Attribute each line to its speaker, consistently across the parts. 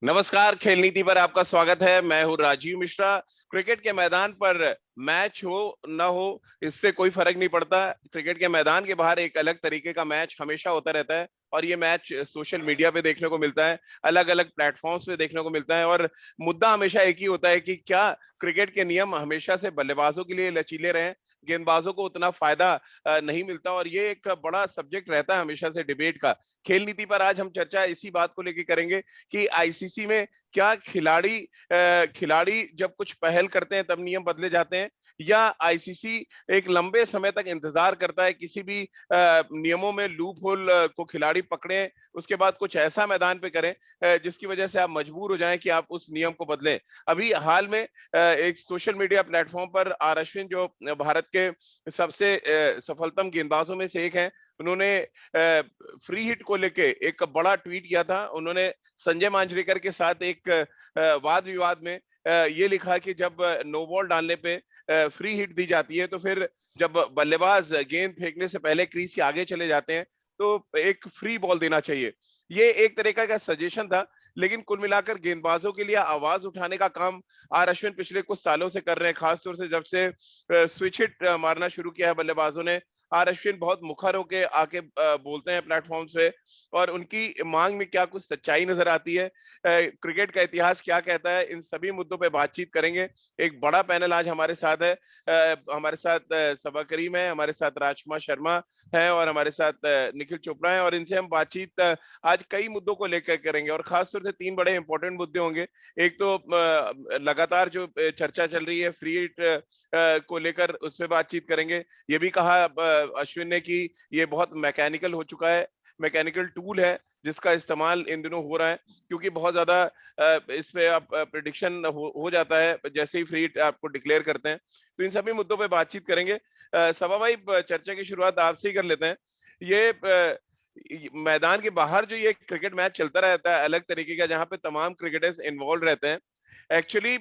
Speaker 1: नमस्कार, खेल नीति पर आपका स्वागत है। मैं हूं राजीव मिश्रा। क्रिकेट के मैदान पर मैच हो ना हो, इससे कोई फर्क नहीं पड़ता। क्रिकेट के मैदान के बाहर एक अलग तरीके का मैच हमेशा होता रहता है और ये मैच सोशल मीडिया पे देखने को मिलता है, अलग अलग प्लेटफॉर्म्स पे देखने को मिलता है। और मुद्दा हमेशा एक ही होता है कि क्या क्रिकेट के नियम हमेशा से बल्लेबाजों के लिए लचीले रहे, गेंदबाजों को उतना फायदा नहीं मिलता। और ये एक बड़ा सब्जेक्ट रहता है हमेशा से डिबेट का। खेल नीति पर आज हम चर्चा इसी बात को लेकर करेंगे कि आईसीसी में क्या खिलाड़ी जब कुछ पहल करते हैं तब नियम बदले जाते हैं, या आईसीसी एक लंबे समय तक इंतजार करता है किसी भी नियमों में लूप होल को खिलाड़ी पकड़े, उसके बाद कुछ ऐसा मैदान पे करें जिसकी वजह से आप मजबूर हो जाएं कि आप उस नियम को बदलें। अभी हाल में एक सोशल मीडिया प्लेटफॉर्म पर आर अश्विन, जो भारत के सबसे सफलतम गेंदबाजों में से एक हैं, उन्होंने फ्री हिट को लेके एक बड़ा ट्वीट किया था। उन्होंने संजय मांजरेकर के साथ एक वाद विवाद में ये लिखा कि जब नो बॉल डालने पे फ्री हिट दी जाती है तो फिर जब बल्लेबाज गेंद फेंकने से पहले क्रीज के आगे चले जाते हैं तो एक फ्री बॉल देना चाहिए। ये एक तरीका का सजेशन था, लेकिन कुल मिलाकर गेंदबाजों के लिए आवाज उठाने का काम आर अश्विन पिछले कुछ सालों से कर रहे हैं। खासतौर से जब से स्विच हिट मारना शुरू किया है बल्लेबाजों ने, आर अश्विन बहुत मुखर होके आके बोलते हैं प्लेटफॉर्म्स पे, और उनकी मांग में क्या कुछ सच्चाई नजर आती है, क्रिकेट का इतिहास क्या कहता है, इन सभी मुद्दों पे बातचीत करेंगे। एक बड़ा पैनल आज हमारे साथ है। हमारे साथ सबा करीम है, हमारे साथ राजकुमार शर्मा है और हमारे साथ निखिल चोपड़ा है, और इनसे हम बातचीत आज कई मुद्दों को लेकर करेंगे और खासतौर से तीन बड़े इंपॉर्टेंट मुद्दे होंगे। एक तो लगातार जो चर्चा चल रही है फ्री हिट को लेकर, उस पर बातचीत करेंगे। ये भी कहा अश्विन ने कि ये बहुत मैकेनिकल हो चुका है, मैकेनिकल टूल है जिसका इस्तेमाल इन दिनों हो रहा है, क्योंकि बहुत ज्यादा इस पे आप प्रिडिक्शन हो जाता है जैसे ही फ्री हिट आपको डिक्लेयर करते हैं। तो इन सभी मुद्दों पे बातचीत करेंगे। सभा भाई, चर्चा की शुरुआत आपसे ही कर लेते हैं। ये मैदान के बाहर जो ये क्रिकेट मैच चलता रहता है अलग तरीके का, जहां पे तमाम क्रिकेटर्स इन्वॉल्व रहते हैं, एक्चुअली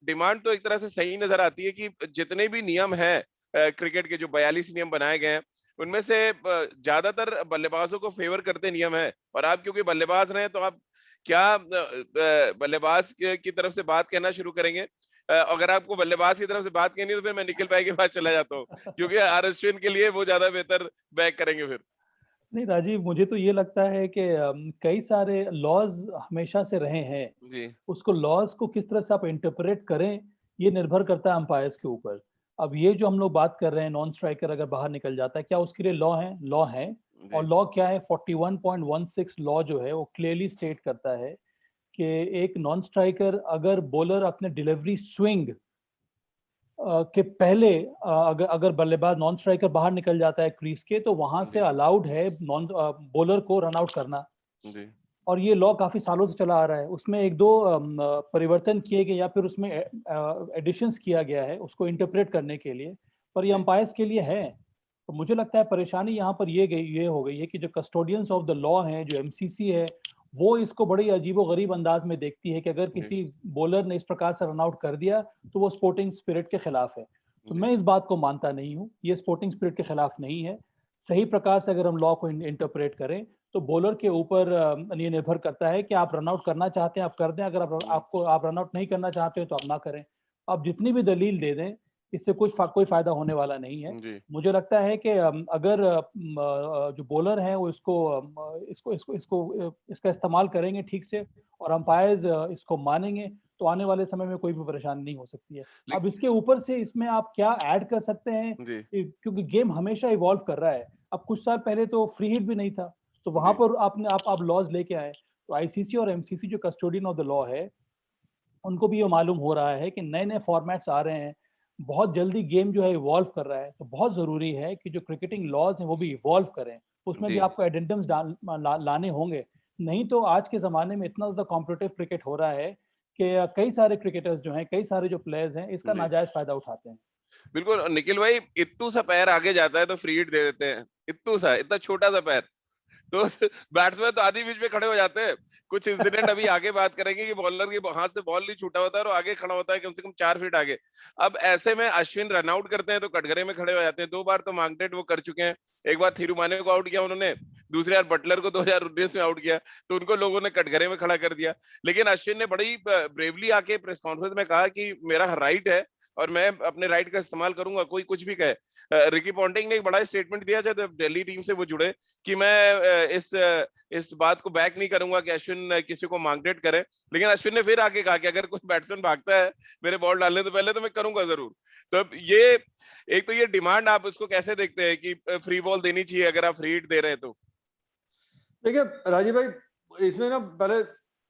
Speaker 1: डिमांड तो एक तरह से सही नजर आती है कि जितने भी नियम हैं क्रिकेट के, जो 42 नियम बनाए गए हैं, उनमें से ज्यादातर बल्लेबाजों को फेवर करते नियम है। और आप क्योंकि बल्लेबाज रहे हैं तो आप क्या बल्लेबाज की तरफ से बात कहना शुरू करेंगे? अगर आपको बल्लेबाज की तरफ से बात कहनी है तो फिर मैं निखिल भाई के पास चला जाता हूँ, क्योंकि आर अश्विन के लिए वो ज्यादा बेहतर बैक करेंगे फिर।
Speaker 2: नहीं राजीव, मुझे तो ये लगता है कि कई सारे लॉज हमेशा से रहे हैं।
Speaker 1: जी।
Speaker 2: उसको लॉज को किस तरह से आप इंटरप्रेट करें, ये निर्भर करता है अंपायर्स के ऊपर। अब ये जो हम लोग बात कर रहे हैं, नॉन स्ट्राइकर अगर बाहर निकल जाता है, क्या उसके लिए लॉ है? लॉ है। और
Speaker 1: जी।
Speaker 2: लॉ क्या है? 41.16 लॉ जो है वो क्लियरली स्टेट करता है कि एक नॉन स्ट्राइकर अगर बॉलर अपने डिलीवरी स्विंग के पहले अगर अगर बल्लेबाज नॉन स्ट्राइकर बाहर निकल जाता है क्रीज के, तो वहां से
Speaker 1: जी।
Speaker 2: अलाउड है नॉन बॉलर को रन आउट करना।
Speaker 1: जी।
Speaker 2: और ये लॉ काफी सालों से चला आ रहा है। उसमें एक दो परिवर्तन किए गए या फिर उसमें एडिशंस किया गया है उसको इंटरप्रेट करने के लिए, पर ये
Speaker 1: जी।
Speaker 2: अंपायर्स के लिए है। तो मुझे लगता है परेशानी यहाँ पर ये हो गई है कि जो कस्टोडियंस ऑफ द लॉ हैं, जो एमसीसी है, वो इसको बड़ी अजीबोगरीब अंदाज में देखती है कि अगर
Speaker 1: जी।
Speaker 2: किसी बॉलर ने इस प्रकार से रन आउट कर दिया तो वो स्पोर्टिंग स्पिरिट के खिलाफ है। तो
Speaker 1: जी।
Speaker 2: मैं इस बात को मानता नहीं हूँ, ये स्पोर्टिंग स्पिरिट के खिलाफ नहीं है। सही प्रकार से अगर हम लॉ को इंटरप्रेट करें तो बॉलर के ऊपर ये निर्भर करता है कि आप रन आउट करना चाहते हैं आप कर दें, अगर आप रन आउट नहीं करना चाहते हो तो आप ना करें। आप जितनी भी दलील दे दें, इससे कोई फायदा होने वाला नहीं है।
Speaker 1: जी।
Speaker 2: मुझे लगता है कि अगर जो बॉलर हैं वो इसका इस्तेमाल करेंगे ठीक से और अंपायर्स इसको मानेंगे, तो आने वाले समय में कोई भी परेशानी नहीं हो सकती है। अब
Speaker 1: लेकिन
Speaker 2: इसके ऊपर से इसमें आप क्या ऐड कर सकते हैं,
Speaker 1: जी।
Speaker 2: क्योंकि गेम हमेशा इवॉल्व कर रहा है। अब कुछ साल पहले तो फ्री हिट भी नहीं था, तो वहां
Speaker 1: जी।
Speaker 2: पर आप लॉज लेके आए। तो आईसीसी और एमसीसी जो कस्टोडियन ऑफ द लॉ है, उनको भी ये मालूम हो रहा है कि नए नए फॉर्मेट्स आ रहे हैं, बहुत जल्दी गेम जो है इवॉल्व कर रहा है। तो बहुत जरूरी है कि जो क्रिकेटिंग लॉज हैं वो भी इवॉल्व करें, उसमें भी
Speaker 1: जी।
Speaker 2: आपको एडेंडम्स लाने होंगे। नहीं तो आज के ज़माने में इतना ज़्यादा कॉम्पिटिटिव क्रिकेट हो रहा है कि कई सारे क्रिकेटर्स जो हैं, कई सारे जो प्लेयर्स हैं, इसका
Speaker 1: जी।
Speaker 2: नाजायज़ फ़ायदा उठाते हैं।
Speaker 1: बिल्कुल। और निखिल भाई, इत्तू सा पैर आगे जाता है तो फ्री हिट दे देते हैं। इत्तू सा, इतना छोटा सा पैर, तो बैट्समैन तो आधी बीच में खड़े हो जाते हैं। कुछ इंसिडेंट अभी आगे बात करेंगे कि बॉलर के हाथ से बॉल नहीं छूटा होता है और आगे खड़ा होता है कम से कम 4 फीट आगे। अब ऐसे में अश्विन रन आउट करते हैं तो कटघरे में खड़े हो जाते हैं। 2 बार तो मांगटेट वो कर चुके हैं। एक बार थिरुमाने को आउट किया उन्होंने, दूसरे बार बटलर को 2019 में आउट किया, तो उनको लोगों ने कटघरे में खड़ा कर दिया। लेकिन अश्विन ने बड़ी ब्रेवली आके प्रेस कॉन्फ्रेंस में कहा कि मेरा राइट है और मैं अपने राइट का इस्तेमाल करूंगा, कोई कुछ भी कहे। रिकी पॉन्टिंग ने एक बड़ा स्टेटमेंट दिया जब दिल्ली टीम से वो जुड़े कि मैं इस बात को बैक नहीं करूंगा कि अश्विन किसी को मार्केट करे, लेकिन अश्विन ने फिर आके कहा कि अगर कोई बैट्समैन भागता है मेरे बॉल डालने से पहले तो मैं करूंगा जरूर। तो ये एक तो ये डिमांड आप उसको कैसे देखते हैं कि फ्री बॉल देनी चाहिए अगर आप फ्री हिट दे रहे हैं तो?
Speaker 3: देखिए राजीव भाई, इसमें ना पहले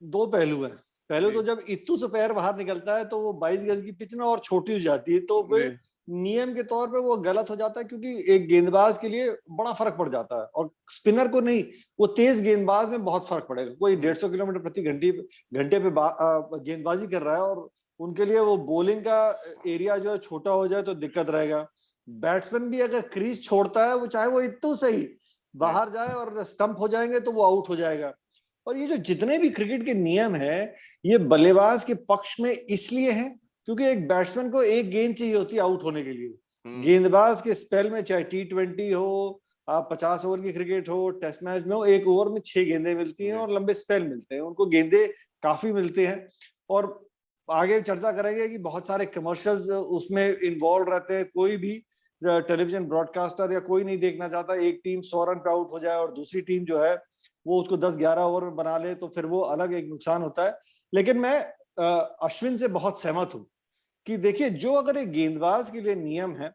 Speaker 3: दो पहलू हैं। पहले तो जब इत्तू से पैर बाहर निकलता है तो वो 22 गज की पिच ना और छोटी हो जाती है, तो फिर नियम के तौर पे वो गलत हो जाता है, क्योंकि एक गेंदबाज के लिए बड़ा फर्क पड़ जाता है और स्पिनर को नहीं, वो तेज गेंदबाज में बहुत फर्क पड़ेगा। कोई 150 किलोमीटर प्रति घंटे पे गेंदबाजी कर रहा है और उनके लिए वो बॉलिंग का एरिया जो है छोटा हो जाए तो दिक्कत रहेगा। बैट्समैन भी अगर क्रीज छोड़ता है, वो चाहे वो इत्तू से ही बाहर जाए और स्टंप हो जाएंगे तो वो आउट हो जाएगा। और ये जो जितने भी क्रिकेट के नियम है, ये बल्लेबाज के पक्ष में इसलिए है क्योंकि एक बैट्समैन को एक गेंद चाहिए होती है आउट होने के लिए। गेंदबाज के स्पेल में, चाहे T20 हो, आप 50 ओवर की क्रिकेट हो, टेस्ट मैच में हो, एक ओवर में 6 गेंदें मिलती हैं और लंबे स्पेल मिलते हैं, उनको गेंदे काफी मिलते हैं। और आगे चर्चा करेंगे कि बहुत सारे कमर्शियल्स उसमें इन्वॉल्व रहते हैं। कोई भी टेलीविजन ब्रॉडकास्टर या कोई नहीं देखना चाहता एक टीम 100 रन पे आउट हो जाए और दूसरी टीम जो है वो उसको 10-11 ओवर में बना ले, तो फिर वो अलग एक नुकसान होता है। लेकिन मैं अश्विन से बहुत सहमत हूं कि देखिए, जो अगर एक गेंदबाज के लिए नियम है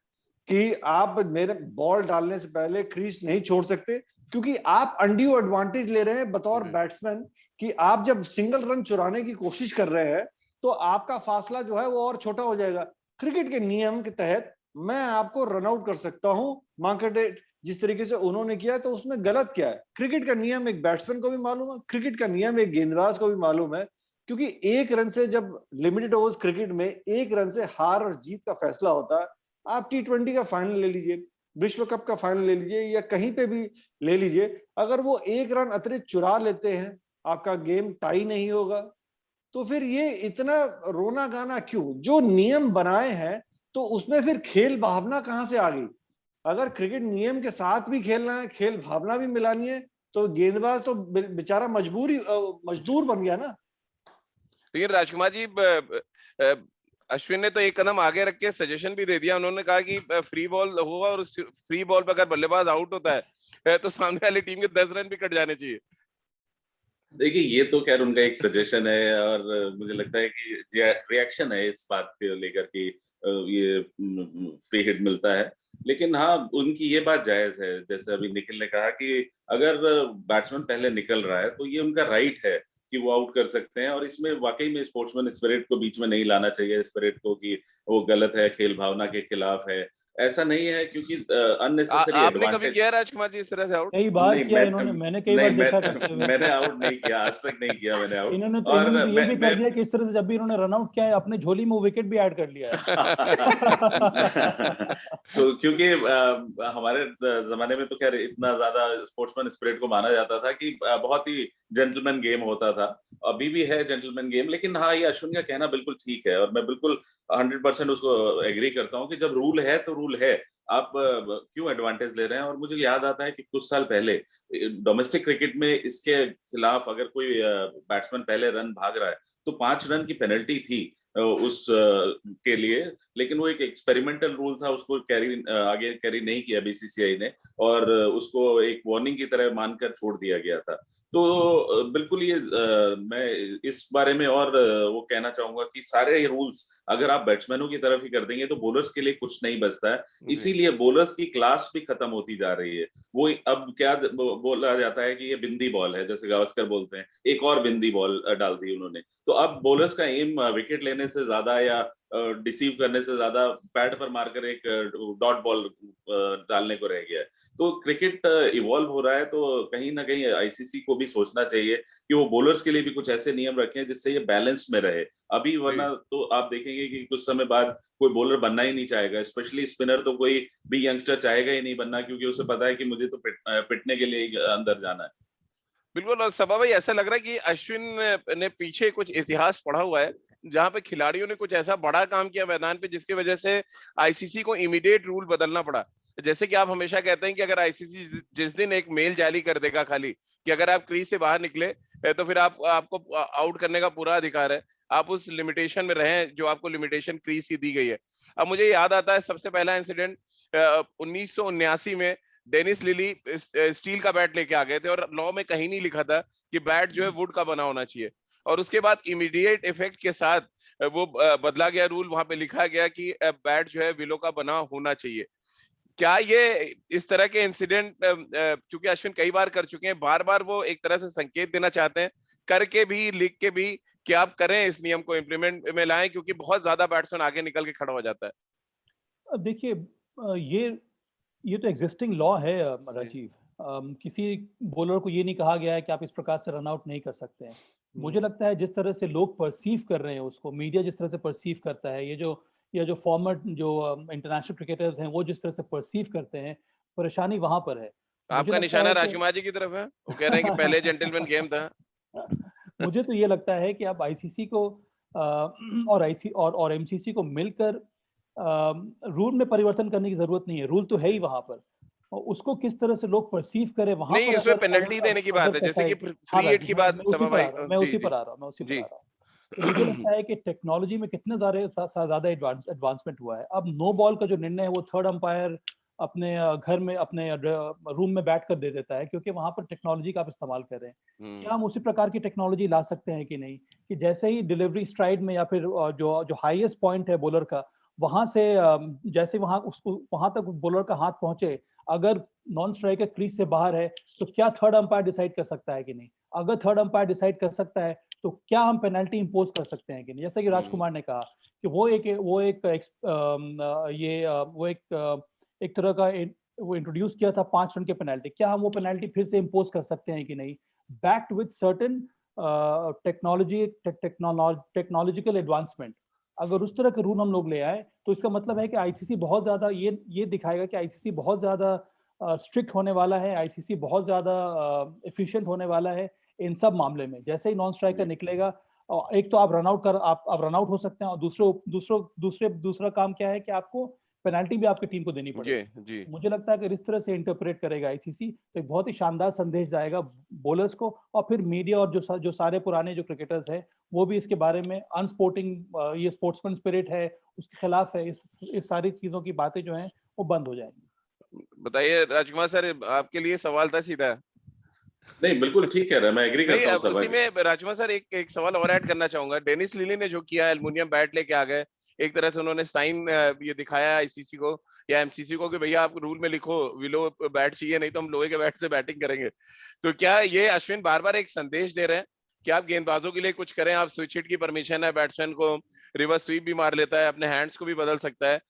Speaker 3: कि आप मेरे बॉल डालने से पहले क्रीज नहीं छोड़ सकते, क्योंकि आप अनड्यू एडवांटेज ले रहे हैं बतौर बैट्समैन कि आप जब सिंगल रन चुराने की कोशिश कर रहे हैं तो आपका फासला जो है वो और छोटा हो जाएगा। क्रिकेट के नियम के तहत मैं आपको रन आउट कर सकता हूं, मार्केट जिस तरीके से उन्होंने किया, तो उसमें गलत क्या है? क्रिकेट का नियम एक बैट्समैन को भी मालूम है, क्रिकेट का नियम एक गेंदबाज को भी मालूम है, क्योंकि एक रन से, जब लिमिटेड ओवर्स क्रिकेट में एक रन से हार और जीत का फैसला होता है। आप T20 का फाइनल ले लीजिए, विश्व कप का फाइनल ले लीजिए, या कहीं पे भी ले लीजिए, अगर वो एक रन अतिरिक्त चुरा लेते हैं, आपका गेम टाई नहीं होगा। तो फिर ये इतना रोना गाना क्यों? जो नियम बनाए हैं तो उसमें फिर खेल भावना कहां से आ गई? अगर क्रिकेट नियम के साथ भी खेलना है, खेल भावना भी मिलानी है, तो गेंदबाज तो बेचारा मजदूर बन गया ना।
Speaker 1: लेकिन राजकुमार जी, अश्विन ने तो एक कदम आगे रख के सजेशन भी दे दिया। उन्होंने कहा कि फ्री बॉल होगा और उस फ्री बॉल पर अगर बल्लेबाज आउट होता है तो सामने वाली टीम के 10 रन भी कट जाने चाहिए।
Speaker 4: देखिए, ये तो खैर उनका एक सजेशन है और मुझे लगता है कि रिएक्शन है इस बात को लेकर कि ये फ्री हिट मिलता है। लेकिन हाँ, उनकी ये बात जायज है, जैसे अभी निखिल ने कहा कि अगर बैट्समैन पहले निकल रहा है तो ये उनका राइट है कि वो आउट कर सकते हैं। और इसमें वाकई में स्पोर्ट्समैन स्पिरिट को बीच में नहीं लाना चाहिए, स्पिरिट को कि वो गलत है, खेल भावना के खिलाफ है, ऐसा नहीं है। क्योंकि अननेसेसरी
Speaker 1: आपने कभी किया राजकुमार जी इस तरह से आउट?
Speaker 2: कई बार किया इन्होंने, मैंने कई बार देखा करते हुए।
Speaker 4: मैंने आउट नहीं किया, आज तक नहीं किया मैंने आउट।
Speaker 2: इन्होंने तो ये भी कर दिया कि इस तरह से जब भी इन्होंने रन आउट किया है, अपने झोली में विकेट भी ऐड कर लिया है।
Speaker 4: तो क्योंकि हमारे जमाने में तो खैर इतना ज्यादा स्पोर्ट्समैन स्पिरिट को माना जाता था कि बहुत ही जेंटलमैन गेम होता था। अभी भी है जेंटलमैन गेम, लेकिन हाँ, ये अश्विन का कहना बिल्कुल ठीक है और मैं बिल्कुल 100% उसको एग्री करता हूँ कि जब रूल है तो रूल है, आप क्यों एडवांटेज ले रहे हैं। और मुझे याद आता है कि कुछ साल पहले डोमेस्टिक क्रिकेट में इसके खिलाफ अगर कोई बैट्समैन पहले रन भाग रहा है तो 5 रन की पेनल्टी थी उस के लिए। लेकिन वो एक एक्सपेरिमेंटल रूल था, उसको आगे कैरी नहीं किया बीसीसीआई ने और उसको एक वार्निंग की तरह मानकर छोड़ दिया गया था। तो बिल्कुल ये मैं इस बारे में और वो कहना चाहूंगा कि सारे रूल्स अगर आप बैट्समैनों की तरफ ही कर देंगे तो बॉलर्स के लिए कुछ नहीं बचता है। इसीलिए बॉलर्स की क्लास भी खत्म होती जा रही है। वो अब क्या बोला जाता है कि ये बिंदी बॉल है, जैसे गावस्कर बोलते हैं, एक और बिंदी बॉल डाल दी उन्होंने। तो अब बॉलर्स का एम विकेट लेने से ज्यादा या डिसीव करने से ज्यादा पैड पर मारकर एक डॉट बॉल डालने को रह गया है। तो क्रिकेट इवॉल्व हो रहा है, तो कहीं ना कहीं आईसीसी को भी सोचना चाहिए कि वो बॉलर्स के लिए भी कुछ ऐसे नियम रखें जिससे ये बैलेंस में रहे। अभी वरना तो आप देखेंगे कि कुछ समय बाद कोई बॉलर बनना ही नहीं चाहेगा, स्पेशली स्पिनर तो कोई भी यंगस्टर चाहेगा ही नहीं बनना, क्योंकि उसे पता है कि मुझे तो पिटने के लिए अंदर जाना है।
Speaker 1: बिल्कुल। और सबा भाई, ऐसा लग रहा है कि अश्विन ने पीछे कुछ इतिहास पढ़ा हुआ है जहां पे खिलाड़ियों ने कुछ ऐसा बड़ा काम किया मैदान पे जिसकी वजह से आईसीसी को इमीडिएट रूल बदलना पड़ा। जैसे कि आप हमेशा कहते हैं कि अगर आईसीसी जिस दिन एक मेल जारी कर देगा खाली कि अगर आप क्रीज से बाहर निकले तो फिर आपको आउट करने का पूरा अधिकार है, आप उस लिमिटेशन में रहें जो आपको लिमिटेशन क्रीज की दी गई है। अब मुझे याद आता है सबसे पहला इंसिडेंट 1979 में डेनिस लिली स्टील का बैट लेके आ गए थे और लॉ में कहीं नहीं लिखा था कि बैट जो है वुड का बना होना चाहिए, और उसके बाद इमीडिएट इफेक्ट के साथ वो बदला गया रूल, वहां पे लिखा गया कि बैट जो है विलो का बना होना चाहिए। क्या ये इस तरह के इंसिडेंट, क्योंकि अश्विन कई बार कर चुके हैं, बार बार वो एक तरह से संकेत देना चाहते हैं करके भी लिख के भी कि आप करें, इस नियम को इम्प्लीमेंट में लाएं, क्योंकि बहुत ज्यादा बैट्समैन आगे निकल के खड़ा हो जाता है।
Speaker 2: देखिए ये तो एग्जिस्टिंग लॉ है राजीव। किसी बॉलर को ये नहीं कहा गया है कि आप इस प्रकार से रन आउट नहीं कर सकते हैं। मुझे लगता है जिस तरह से लोग परसीव कर रहे हैं उसको, मीडिया जिस तरह से परसीव करता है, ये जो फॉर्मर जो इंटरनेशनल क्रिकेटर्स हैं वो जिस तरह से परसीव करते हैं, परेशानी वहां पर है।
Speaker 1: आपका निशाना राजकुमार जी की तरफ है, वो कह रहे हैं कि पहले जेंटलमैन गेम था।
Speaker 2: मुझे तो ये लगता है कि अब आईसीसी को और एमसीसी को मिलकर रूल में परिवर्तन करने की जरूरत नहीं है। रूल तो है ही वहां पर, और उसको किस तरह से लोग परसीव करें वहां
Speaker 1: नहीं,
Speaker 2: पर
Speaker 1: उसमें पेनल्टी देने की बात है, जैसे कि फ्री हिट की बात।
Speaker 2: मैं उसी पर आ रहा हूँ। तो मुझे लगता है कि टेक्नोलॉजी में कितने ज्यादा एडवांसमेंट हुआ है। अब नो बॉल का जो निर्णय है वो थर्ड अंपायर अपने घर में अपने रूम में बैठ कर दे देता है, क्योंकि वहां पर टेक्नोलॉजी का आप इस्तेमाल कर रहे हैं। क्या हम उसी प्रकार की टेक्नोलॉजी ला सकते हैं कि नहीं, कि जैसे ही डिलीवरी स्ट्राइड में या फिर जो हाईएस्ट पॉइंट है बॉलर का, वहां से जैसे वहां तक बॉलर का हाथ पहुंचे, अगर नॉन स्ट्राइकर क्रीज से बाहर है तो क्या थर्ड अंपायर डिसाइड कर सकता है कि नहीं? अगर थर्ड अंपायर डिसाइड कर सकता है तो क्या हम पेनल्टी इंपोज कर सकते हैं कि नहीं? जैसा कि राजकुमार ने कहा कि एक तरह का वो इंट्रोड्यूस किया था 5 रन के पेनल्टी। क्या हम वो पेनल्टी फिर से इंपोज कर सकते हैं कि नहीं, backed with certain technological advancement? अगर उस तरह के रूल हम लोग ले आए तो इसका मतलब है कि आईसीसी बहुत ज्यादा ये दिखाएगा कि आईसीसी बहुत ज्यादा स्ट्रिक्ट होने वाला है, आईसीसी बहुत ज्यादा एफिशिएंट होने वाला है इन सब मामले में। जैसे ही नॉन स्ट्राइकर निकलेगा, एक तो आप रन आउट हो सकते हैं, और दूसरा काम क्या है कि आपको पेनल्टी भी आपकी टीम को देनी पड़ेगी।
Speaker 1: जी।
Speaker 2: मुझे लगता है कि इस तरह से इंटरप्रेट करेगा आईसीसी तो एक बहुत ही शानदार संदेश जाएगा बॉलर्स को, और फिर मीडिया और जो सारे पुराने जो क्रिकेटर्स हैं वो भी इसके बारे में अनस्पोर्टिंग, ये स्पोर्ट्समैन स्पिरिट है उसके खिलाफ है, इस सारी चीजों की बातें जो हैं वो बंद हो जाएंगी।
Speaker 1: बताइए राजकुमार सर, आपके लिए सवाल था सीधा।
Speaker 4: नहीं, बिल्कुल ठीक कह रहा है, मैं एग्री करता हूं।
Speaker 1: उसी में राजकुमार सर एक सवाल और ऐड करना चाहूंगा। डेनिस लिली ने जो किया, एल्युमिनियम बैट लेके आ गए, एक तरह से उन्होंने साइन ये दिखाया आईसीसी को या एमसीसी को कि भैया आप रूल में लिखो विलो बैट चाहिए, नहीं तो हम लोहे के बैट से बैटिंग करेंगे। तो क्या ये अश्विन बार बार एक संदेश दे रहे हैं कि आप गेंदबाजों के लिए कुछ करें, आप स्विच हिट की परमिशन है, बैट्समैन को रिवर्स स्वीप भी मार लेता है, अपने हैंड्स को भी बदल सकता है,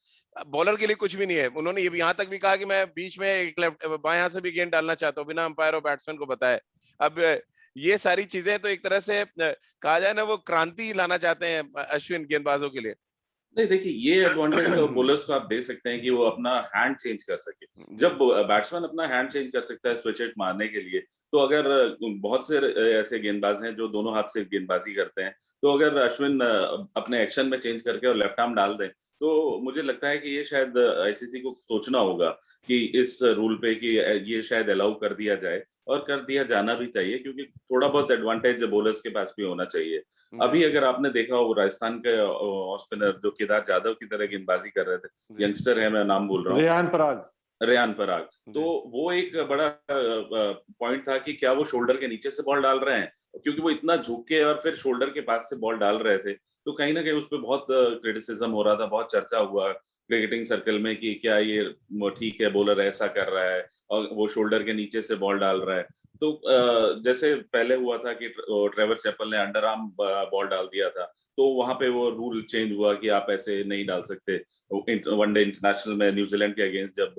Speaker 1: बॉलर के लिए कुछ भी नहीं है। उन्होंने ये यहाँ तक भी कहा कि मैं बीच में एक लेफ्ट बाएं हाथ से भी गेंद डालना चाहता हूँ बिना अंपायर और बैट्समैन को बताए। अब ये सारी चीजें तो एक तरह से कहा जाए ना, वो क्रांति लाना चाहते हैं अश्विन गेंदबाजों के लिए।
Speaker 4: नहीं, देखिए ये एडवांटेज तो बॉलर्स को आप दे सकते हैं कि वो अपना हैंड चेंज कर सके। जब बैट्समैन अपना हैंड चेंज कर सकता है स्विच हिट मारने के लिए, तो अगर बहुत से ऐसे गेंदबाज हैं जो दोनों हाथ से गेंदबाजी करते हैं, तो अगर अश्विन अपने एक्शन में चेंज करके और लेफ्ट आर्म डाल दें, तो मुझे लगता है कि ये शायद आईसीसी को सोचना होगा कि इस रूल पे कि ये शायद अलाउ कर दिया जाए, और कर दिया जाना भी चाहिए, क्योंकि थोड़ा बहुत एडवांटेज बॉलर्स के पास भी होना चाहिए। अभी अगर आपने देखा हो, राजस्थान के ऑफ स्पिनर जो केदार जाधव की तरह गेंदबाजी कर रहे थे, यंगस्टर है, मैं नाम बोल रहा हूँ, रेयान पराग, तो वो एक बड़ा पॉइंट था कि क्या वो शोल्डर के नीचे से बॉल डाल रहे हैं, क्योंकि वो इतना झुक के और फिर शोल्डर के पास से बॉल डाल रहे थे। तो कहीं ना कहीं उस पर बहुत क्रिटिसिज्म हो रहा था, बहुत चर्चा हुआ क्रिकेटिंग सर्कल में कि क्या ये ठीक है, बॉलर ऐसा कर रहा है और वो शोल्डर के नीचे से बॉल डाल रहा है। तो जैसे पहले हुआ था कि ट्रेवर चैपल ने अंडर आर्म बॉल डाल दिया था, तो वहां पे वो रूल चेंज हुआ कि आप ऐसे नहीं डाल सकते। वनडे इंटरनेशनल में न्यूजीलैंड के अगेंस्ट जब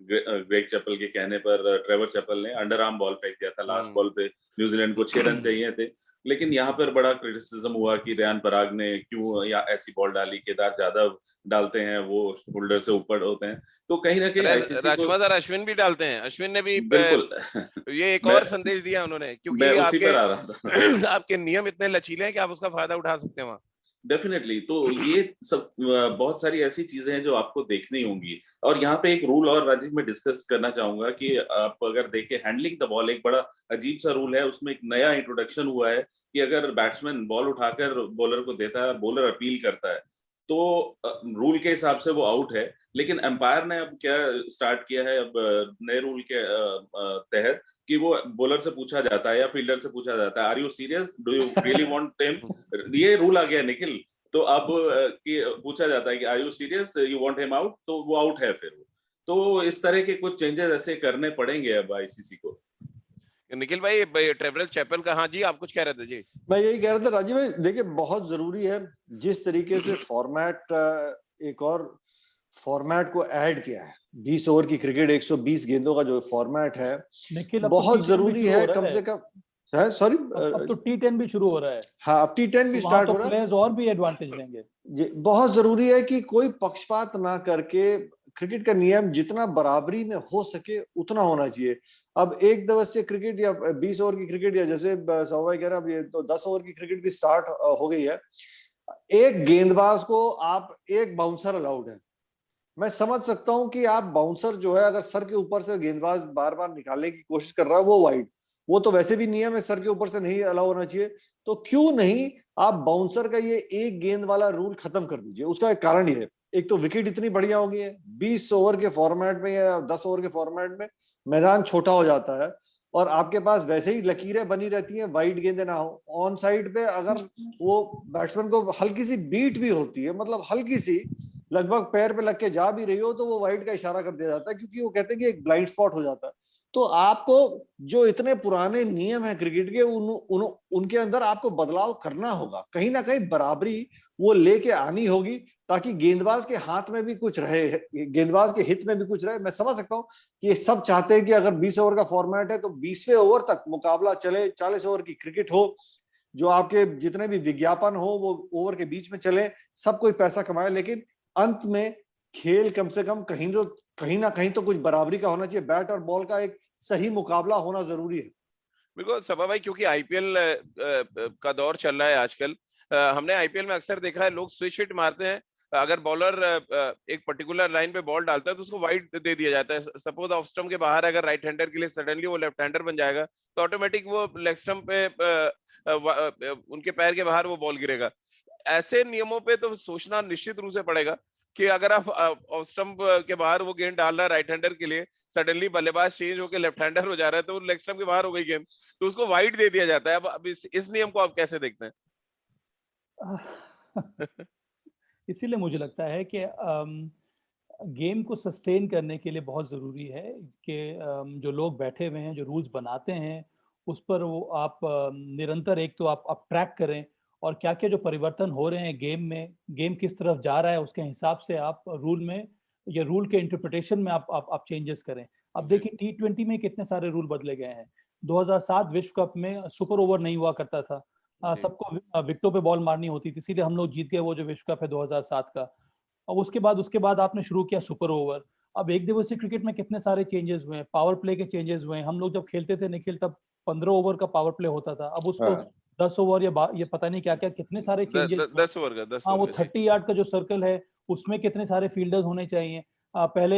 Speaker 4: ग्रेग चैपल के कहने पर ट्रेवर चैपल ने अंडर आर्म बॉल फेंक दिया था, लास्ट बॉल पे न्यूजीलैंड को 6 रन चाहिए थे, लेकिन यहाँ पर बड़ा क्रिटिसिज्म हुआ कि रेयान पराग ने क्यों या ऐसी बॉल डाली, केदार जाधव डालते हैं वो शोल्डर से ऊपर होते हैं। तो कहीं ना कहीं आईसीसी को
Speaker 1: अश्विन भी डालते हैं, अश्विन ने भी
Speaker 4: बिल्कुल
Speaker 1: ये एक और संदेश दिया उन्होंने, क्योंकि
Speaker 4: मैं उसी पर आ रहा था।
Speaker 1: आपके नियम इतने लचीले हैं कि आप उसका फायदा उठा सकते हैं वहाँ।
Speaker 4: डेफिनेटली। तो ये सब बहुत सारी ऐसी चीजें हैं जो आपको देखनी होंगी। और यहाँ पे एक रूल और राजीव में डिस्कस करना चाहूंगा कि आप अगर देखें हैंडलिंग द बॉल, एक बड़ा अजीब सा रूल है, उसमें एक नया इंट्रोडक्शन हुआ है कि अगर बैट्समैन बॉल उठाकर बॉलर को देता है, बॉलर अपील करता है, तो रूल के हिसाब से वो आउट है। लेकिन एम्पायर ने अब क्या स्टार्ट किया है अब नए रूल के तहत कि वो बॉलर से पूछा जाता है या फील्डर से पूछा जाता है, are you serious, do you really want him. ये रूल आ गया निखिल। तो अब कि पूछा जाता है कि are you serious, you want him out, तो वो आउट है फिर वो। तो इस तरह के कुछ चेंजेस ऐसे करने पड़ेंगे अब आईसीसी को।
Speaker 1: निखिल भाई, ट्रेवरस चैपल का, हाँ जी आप कुछ कह रहे थे जी।
Speaker 3: मैं यही कह रहा था राजीव भाई, देखिए बहुत जरूरी है जिस तरीके से फॉर्मेट, एक और फॉर्मेट को ऐड किया है, 20 ओवर की क्रिकेट, 120 गेंदों का जो फॉर्मेट है,
Speaker 2: निखिल
Speaker 3: बहुत जरूरी है कम से कम। सॉरी,
Speaker 2: अब तो T10 भी शुरू हो रहा है।
Speaker 3: हाँ अब T10 भी स्टार्ट हो रहा है।
Speaker 2: प्लेयर्स और भी एडवांटेज लेंगे।
Speaker 3: बहुत जरूरी है कि कोई पक्षपात ना करके क्रिकेट का नियम जितना बराबरी में हो सके उतना होना चाहिए। अब एक दिवसीय क्रिकेट या 20 ओवर की क्रिकेट, या जैसे सौभाई कह रहे हैं अब ये तो 10 ओवर की क्रिकेट भी स्टार्ट हो गई है। एक गेंदबाज को आप एक बाउंसर अलाउड है। मैं समझ सकता हूं कि आप बाउंसर जो है अगर सर के ऊपर से गेंदबाज बार बार निकालने की कोशिश कर रहा है वो वाइड, वो तो वैसे भी नियम है, सर के ऊपर से नहीं अलाउ होना चाहिए। तो क्यों नहीं आप बाउंसर का ये एक गेंद वाला रूल खत्म कर दीजिए। उसका एक कारण ये है, एक तो विकेट इतनी बढ़िया हो गई है 20 ओवर के फॉर्मेट में या 10 ओवर के फॉर्मेट में, मैदान छोटा हो जाता है और आपके पास वैसे ही लकीरें बनी रहती हैं, वाइड गेंदें ना हो। ऑन साइड पे अगर वो बैट्समैन को हल्की सी बीट भी होती है, मतलब हल्की सी लगभग पैर पे लग के जा भी रही हो, तो वो वाइड का इशारा कर दिया जाता है, क्योंकि वो कहते हैं कि एक ब्लाइंड स्पॉट हो जाता है। तो आपको जो इतने पुराने नियम है क्रिकेट के उनके अंदर आपको बदलाव करना होगा, कहीं ना कहीं बराबरी वो लेके आनी होगी, ताकि गेंदबाज के हाथ में भी कुछ रहे, गेंदबाज के हित में भी कुछ रहे। मैं समझ सकता हूँ कि सब चाहते हैं कि अगर 20 ओवर का फॉर्मेट है तो 20वें ओवर तक मुकाबला चले, 40 ओवर की क्रिकेट हो, जो आपके जितने भी विज्ञापन हो वो ओवर के बीच में चले, सब कोई पैसा कमाए, लेकिन अंत में खेल कम से कम कहीं ना कहीं तो कुछ बराबरी का होना चाहिए। बैट और बॉल का एक सही मुकाबला होना जरूरी है।
Speaker 1: बिल्कुल सभा भाई, क्योंकि आईपीएल का दौर चल रहा है आजकल। हमने आईपीएल में अक्सर देखा है लोग स्विच हिट मारते हैं। अगर बॉलर एक पर्टिकुलर लाइन पे बॉल डालता है तो उसको वाइड दे दिया जाता है। सपोज ऑफ स्टंप के बाहर अगर राइट हैंडर के लिए सडनली वो लेफ्ट हैंडर बन जाएगा तो ऑटोमेटिक वो लेग स्टंप पे उनके पैर के बाहर वो बॉल गिरेगा। ऐसे नियमों पे तो सोचना निश्चित रूप से पड़ेगा कि अगर आप ऑफ स्टंप के बाहर वो गेंद डाल रहा है राइट हैंडर के लिए, सडनली बल्लेबाज चेंज होकर लेफ्ट हैंडर हो जा रहा है तो लेग स्टंप के बाहर हो गई गेंद, तो उसको वाइड दे दिया जाता है। अब इस नियम को आप कैसे देखते हैं?
Speaker 2: इसीलिए मुझे लगता है कि गेम को सस्टेन करने के लिए बहुत ज़रूरी है कि जो लोग बैठे हुए हैं, जो रूल्स बनाते हैं, उस पर वो आप निरंतर एक तो आप ट्रैक करें और क्या-क्या जो परिवर्तन हो रहे हैं गेम में, गेम किस तरफ जा रहा है उसके हिसाब से आप रूल में या रूल के इंटरप्रिटेशन में आप चेंजेस करें। अब देखिए T20 में कितने सारे रूल बदले गए हैं। 2007 विश्व कप में सुपर ओवर नहीं हुआ करता था। सबको विकेटों पे बॉल मारनी होती थी, इसीलिए हम लोग जीत गए वो जो विश्व कप है 2007 का। और उसके बाद आपने शुरू किया सुपर ओवर। अब एक दिवसीय क्रिकेट में कितने सारे चेंजेस हुए हैं, पावर प्ले के चेंजेस हुए हैं। हम लोग जब खेलते थे निखिल तब 15 ओवर का पावर प्ले होता था, अब उसको 10 ओवर या पता नहीं क्या क्या कितने सारे चेंजेस।
Speaker 1: 10 ओवर का 10
Speaker 2: हाँ, वो
Speaker 1: ओवर
Speaker 2: 30 यार्ड का जो सर्कल है उसमें कितने सारे फील्डर्स होने चाहिए। पहले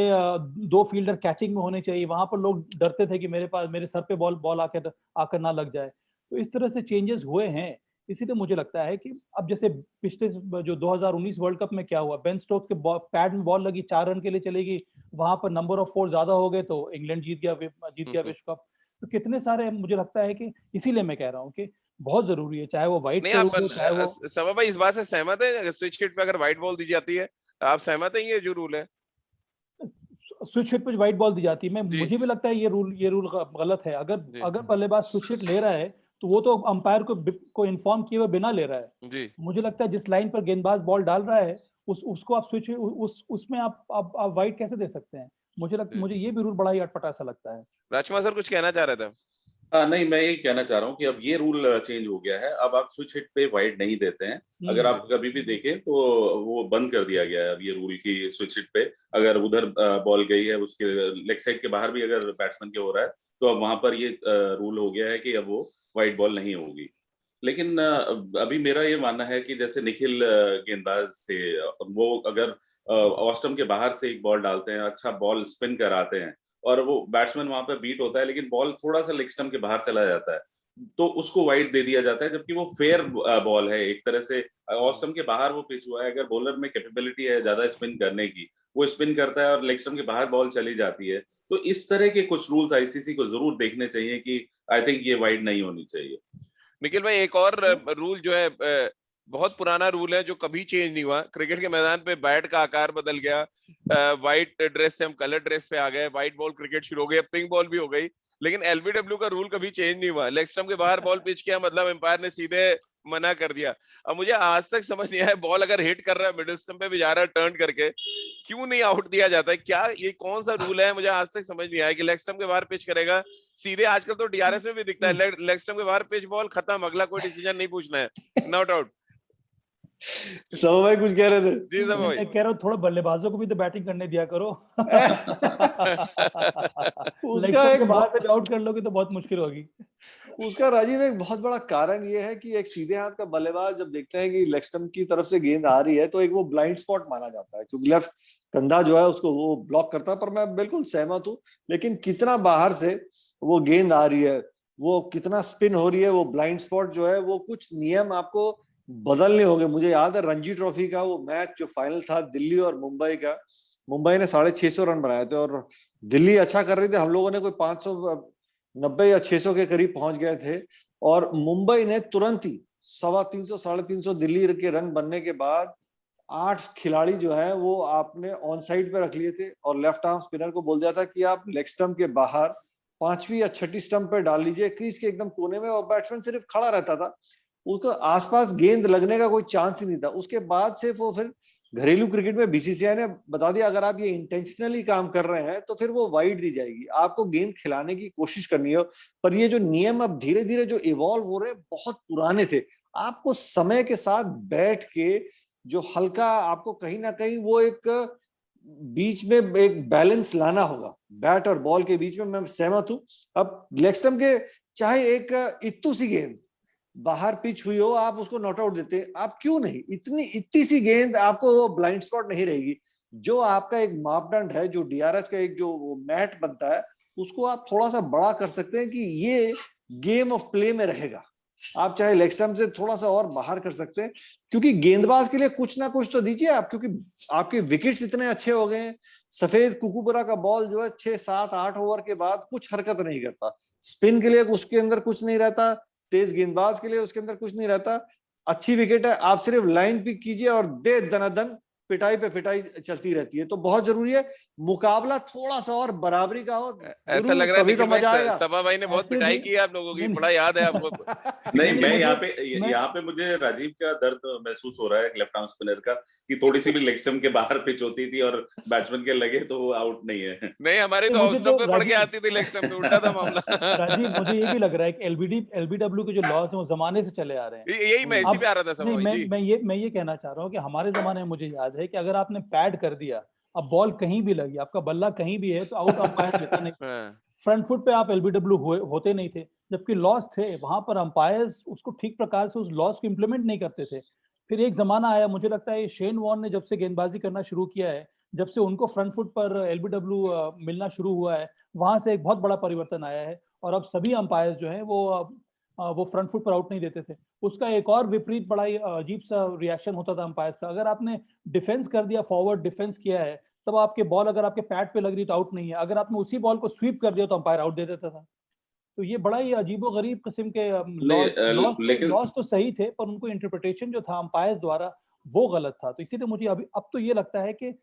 Speaker 2: 2 फील्डर कैचिंग में होने चाहिए, वहां पर लोग डरते थे कि मेरे सर पे बॉल आकर ना लग जाए। तो इस तरह से चेंजेस हुए हैं। इसीलिए मुझे लगता है कि अब जैसे पिछले जो 2019 वर्ल्ड कप में क्या हुआ, बेन स्टोक्स के पैड में बॉल लगी, 4 रन के लिए चलेगी, वहां पर नंबर ऑफ 4 ज्यादा हो गए तो इंग्लैंड जीत गया विश्व कप। तो कितने सारे, मुझे लगता है कि इसीलिए मैं कह रहा हूँ कि बहुत जरूरी है, चाहे वो व्हाइट
Speaker 1: नहीं,
Speaker 2: का
Speaker 1: आप
Speaker 2: रूल हो, चाहे वो
Speaker 1: सभा भाई इस बात से सहमत है? अगर स्विच हिट पे अगर व्हाइट बॉल दी जाती है, आप सहमत है ये जो रूल है?
Speaker 2: स्विच हिट पे व्हाइट बॉल दी जाती है,
Speaker 1: जी
Speaker 2: मुझे भी लगता है ये रूल गलत है। अगर
Speaker 1: जी
Speaker 2: अगर बल्लेबाज स्विच हिट ले रहा है तो वो तो अंपायर को इन्फॉर्म किए हुए बिना ले रहा है।
Speaker 1: जी।
Speaker 2: मुझे लगता है जिस लाइन पर गेंदबाज बॉल डाल रहा है उसको आप स्विच उसमें आप वाइड कैसे दे सकते हैं? मुझे ये भी रूल बड़ा ही अटपटा सा लगता है।
Speaker 1: राजकुमार सर कुछ कहना चाह रहे थे?
Speaker 4: नहीं, मैं यही कहना चाह रहा हूँ कि अब ये रूल चेंज हो गया है। अब आप स्विच हिट पे वाइड नहीं देते हैं। अगर आप कभी भी देखें तो वो बंद कर दिया गया है अब ये रूल की। स्विच हिट पे अगर उधर बॉल गई है, उसके लेग साइड के बाहर भी अगर बैट्समैन के हो रहा है, तो अब वहां पर ये रूल हो गया है कि अब वो वाइड बॉल नहीं होगी। लेकिन अभी मेरा ये मानना है कि जैसे निखिल गेंदबाज थे, वो अगर ऑस्टम के बाहर से एक बॉल डालते हैं, अच्छा बॉल स्पिन कराते हैं और वो बैट्समैन वहां पे बीट होता है लेकिन बॉल थोड़ा सा लेग स्टंप के बाहर चला जाता है, तो उसको वाइड दे दिया जाता है, जबकि वो फेयर बॉल है एक तरह से। ऑस्टम के बाहर वो पिच हुआ है, अगर बॉलर में कैपेबिलिटी है ज्यादा स्पिन करने की, वो स्पिन करता है और लेग स्टंप के बाहर बॉल चली जाती है। तो इस तरह के कुछ रूल्स आईसीसी को जरूर देखने चाहिए कि आई थिंक ये वाइड नहीं होनी चाहिए।
Speaker 1: निखिल भाई, एक और रूल जो है, बहुत पुराना रूल है जो कभी चेंज नहीं हुआ। क्रिकेट के मैदान पे बैट का आकार बदल गया, व्हाइट ड्रेस से हम कलर ड्रेस पे आ गए, व्हाइट बॉल क्रिकेट शुरू हो गया, पिंक बॉल भी हो गई, लेकिन एलबीडब्ल्यू का रूल कभी चेंज नहीं हुआ। लेग स्टंप के बाहर बॉल पिच किया मतलब एम्पायर ने सीधे मना कर दिया। अब मुझे आज तक समझ नहीं आया, बॉल अगर हिट कर रहा है, मिडिल स्टंप पे भी जा रहा है टर्न करके, क्यों नहीं आउट दिया जाता है? क्या ये कौन सा रूल है? मुझे आज तक समझ नहीं आया कि लेग स्टंप के बाहर पिच करेगा सीधे। आजकल तो डीआरएस में भी दिखता है, लेग स्टंप के बाहर पिच, बॉल खत्म, अगला कोई डिसीजन नहीं पूछना है, नॉट आउट।
Speaker 3: सब भाई कुछ कह रहे थे?
Speaker 1: जी सब भाई,
Speaker 2: मैं कह रहा हूँ थोड़ा बल्लेबाजों को भी तो बैटिंग करने दिया करो।
Speaker 3: उसका एक
Speaker 2: बाहर से आउट कर लोगे तो बहुत मुश्किल होगी।
Speaker 3: उसका राजीव एक बहुत बड़ा कारण ये है कि एक सीधे हाथ का बल्लेबाज जब देखते हैं कि लेग स्टंप की तरफ से गेंद आ रही है तो एक वो ब्लाइंड स्पॉट माना जाता है, क्योंकि लेफ्ट कंधा जो है उसको वो ब्लॉक करता है। पर मैं बिल्कुल सहमत हूँ, लेकिन कितना बाहर से वो गेंद आ रही है, वो कितना स्पिन हो रही है, वो ब्लाइंड स्पॉट जो है, वो कुछ नियम आपको बदलने होंगे। मुझे याद है रणजी ट्रॉफी का वो मैच जो फाइनल था दिल्ली और मुंबई का, मुंबई ने 650 रन बनाए थे और दिल्ली अच्छा कर रही थी, हम लोगों ने कोई 590 या 600 के करीब पहुंच गए थे, और मुंबई ने तुरंत ही 350 350 दिल्ली के रन बनने के बाद 8 खिलाड़ी जो है वो आपने ऑन साइड पे रख लिए थे और लेफ्ट आर्म स्पिनर को बोल दिया था कि आप लेग स्टंप के बाहर 5वीं या 6ठी स्टंप पे डाल लीजिए, क्रीज के एकदम कोने में, और बैट्समैन सिर्फ खड़ा रहता था, उसको आसपास गेंद लगने का कोई चांस ही नहीं था। उसके बाद से वो फिर घरेलू क्रिकेट में बीसीसीआई ने बता दिया अगर आप ये इंटेंशनली काम कर रहे हैं तो फिर वो वाइड दी जाएगी, आपको गेंद खिलाने की कोशिश करनी है। पर ये जो नियम अब धीरे धीरे जो इवॉल्व हो रहे हैं बहुत पुराने थे, आपको समय के साथ बैठ के जो हल्का आपको कहीं ना कहीं वो एक बीच में एक बैलेंस लाना होगा बैट और बॉल के बीच में। मैं सहमत हूं। अब लेग स्टंप के चाहे एक इत्तू सी गेंद बाहर पिच हुई हो, आप उसको नॉट आउट देते, आप क्यों नहीं, इतनी सी गेंद आपको वो ब्लाइंड स्पॉट नहीं रहेगी। जो आपका एक मापदंड है, जो डीआरएस का एक जो मैट बनता है, उसको आप थोड़ा सा बड़ा कर सकते हैं कि ये गेम ऑफ प्ले में रहेगा। आप चाहे लेग स्टंप से थोड़ा सा और बाहर कर सकते हैं, क्योंकि गेंदबाज के लिए कुछ ना कुछ तो दीजिए आप, क्योंकि आपके विकेट्स इतने अच्छे हो गए हैं। सफेद कुकुबरा का बॉल जो है 6 7 8 ओवर के बाद कुछ हरकत नहीं करता, स्पिन के लिए उसके अंदर कुछ नहीं रहता, तेज गेंदबाज के लिए उसके अंदर कुछ नहीं रहता। अच्छी विकेट है, आप सिर्फ लाइन पिक कीजिए और दे दनादन, पिटाई पे पिटाई चलती रहती है। तो बहुत जरूरी है मुकाबला थोड़ा सा और बराबरी का हो,
Speaker 1: ऐसा लग रहा है
Speaker 3: तो मजा आएगा।
Speaker 1: सभा भाई ने बहुत पिटाई की आप लोगों की, बड़ा याद है आपको।
Speaker 4: नहीं, मैं यहाँ पे मुझे राजीव का दर्द महसूस हो रहा है लेफ्ट आर्म स्पिनर का, कि थोड़ी सी भी लेग स्टंप के बाहर पिच होती थी और बैट्समैन के लगे तो वो आउट नहीं है।
Speaker 1: नहीं, हमारे तो ऑफ स्टंप पे पड़ के आती थी लेग स्टंप पे, उल्टा था मामला।
Speaker 2: राजीव, मुझे ये भी लग रहा है कि एलबीडब्ल्यू के जो लॉज हैं वो जमाने से चले आ रहे हैं।
Speaker 1: यही मैं इसी पे आ रहा था सभा भाई जी।
Speaker 2: मैं ये कहना चाह रहा हूँ कि हमारे जमाने में मुझे याद है कि अगर आपने पैड कर दिया, अब बॉल कहीं भी लगी, आपका बल्ला कहीं भी है, तो आउट अंपायर लेता नहीं। फ्रंट फुट पे आप एलबीडब्ल्यू होते नहीं थे, जबकि लॉस थे वहां पर अंपायर्स उसको ठीक प्रकार से उस लॉस को इम्प्लीमेंट नहीं करते थे। फिर एक जमाना आया, मुझे लगता है शेन वॉर्न ने जब से गेंदबाजी करना शुरू किया है, जब से उनको फ्रंट फुट पर एलबीडब्ल्यू मिलना शुरू हुआ है, वहां से एक बहुत बड़ा परिवर्तन आया है और अब सभी अंपायर्स जो हैं वो फ्रंट फुट पर आउट नहीं देते थे। उसका एक और विपरीत बड़ा अजीब सा रिएक्शन होता था अंपायर्स का, अगर आपने डिफेंस कर दिया, फॉरवर्ड डिफेंस किया है, तब आपके बॉल अगर आपके पैड पे लग रही तो आउट नहीं है, अगर आपने उसी बॉल को स्वीप कर दिया तो अंपायर आउट दे देता था। तो ये बड़ा ही अजीबोगरीब किस्म के लॉस तो सही थे, पर उनको इंटरप्रिटेशन जो था अंपायर्स द्वारा वो गलत था। तो इसीलिए मुझे अब तो ये लगता है कि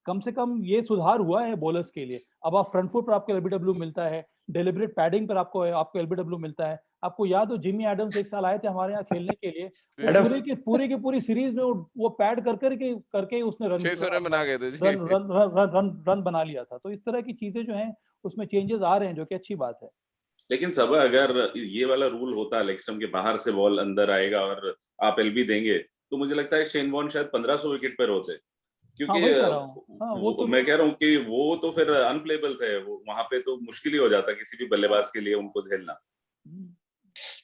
Speaker 2: कम से कम ये सुधार हुआ है बॉलर्स के लिए। अब आप फ्रंट फुट पर आपको एलबीडब्ल्यू मिलता है, डेलिबरेट पैडिंग पर आपको एलबीडब्ल्यू मिलता है। आपको याद हो जिमी एडम्स एक साल आए थे हमारे यहाँ खेलने के लिए, पूरी सीरीज में वो पैड करके उसने
Speaker 1: 600 रन बना गए थे,
Speaker 2: रन बना लिया था। तो इस तरह की चीजें जो हैं उसमें चेंजेस आ रहे हैं, जो कि अच्छी बात है।
Speaker 4: लेकिन सब अगर ये वाला रूल होता, लेग स्टंप के बाहर से बॉल अंदर आएगा और आप एलबी देंगे, तो मुझे लगता है शेन वॉर्न शायद 1500 विकेट पर होते, क्योंकि मैं कह रहा हूँ कि वो तो फिर अनप्लेबल थे, वो वहां पे तो मुश्किल ही हो जाता किसी भी बल्लेबाज के लिए उनको झेलना।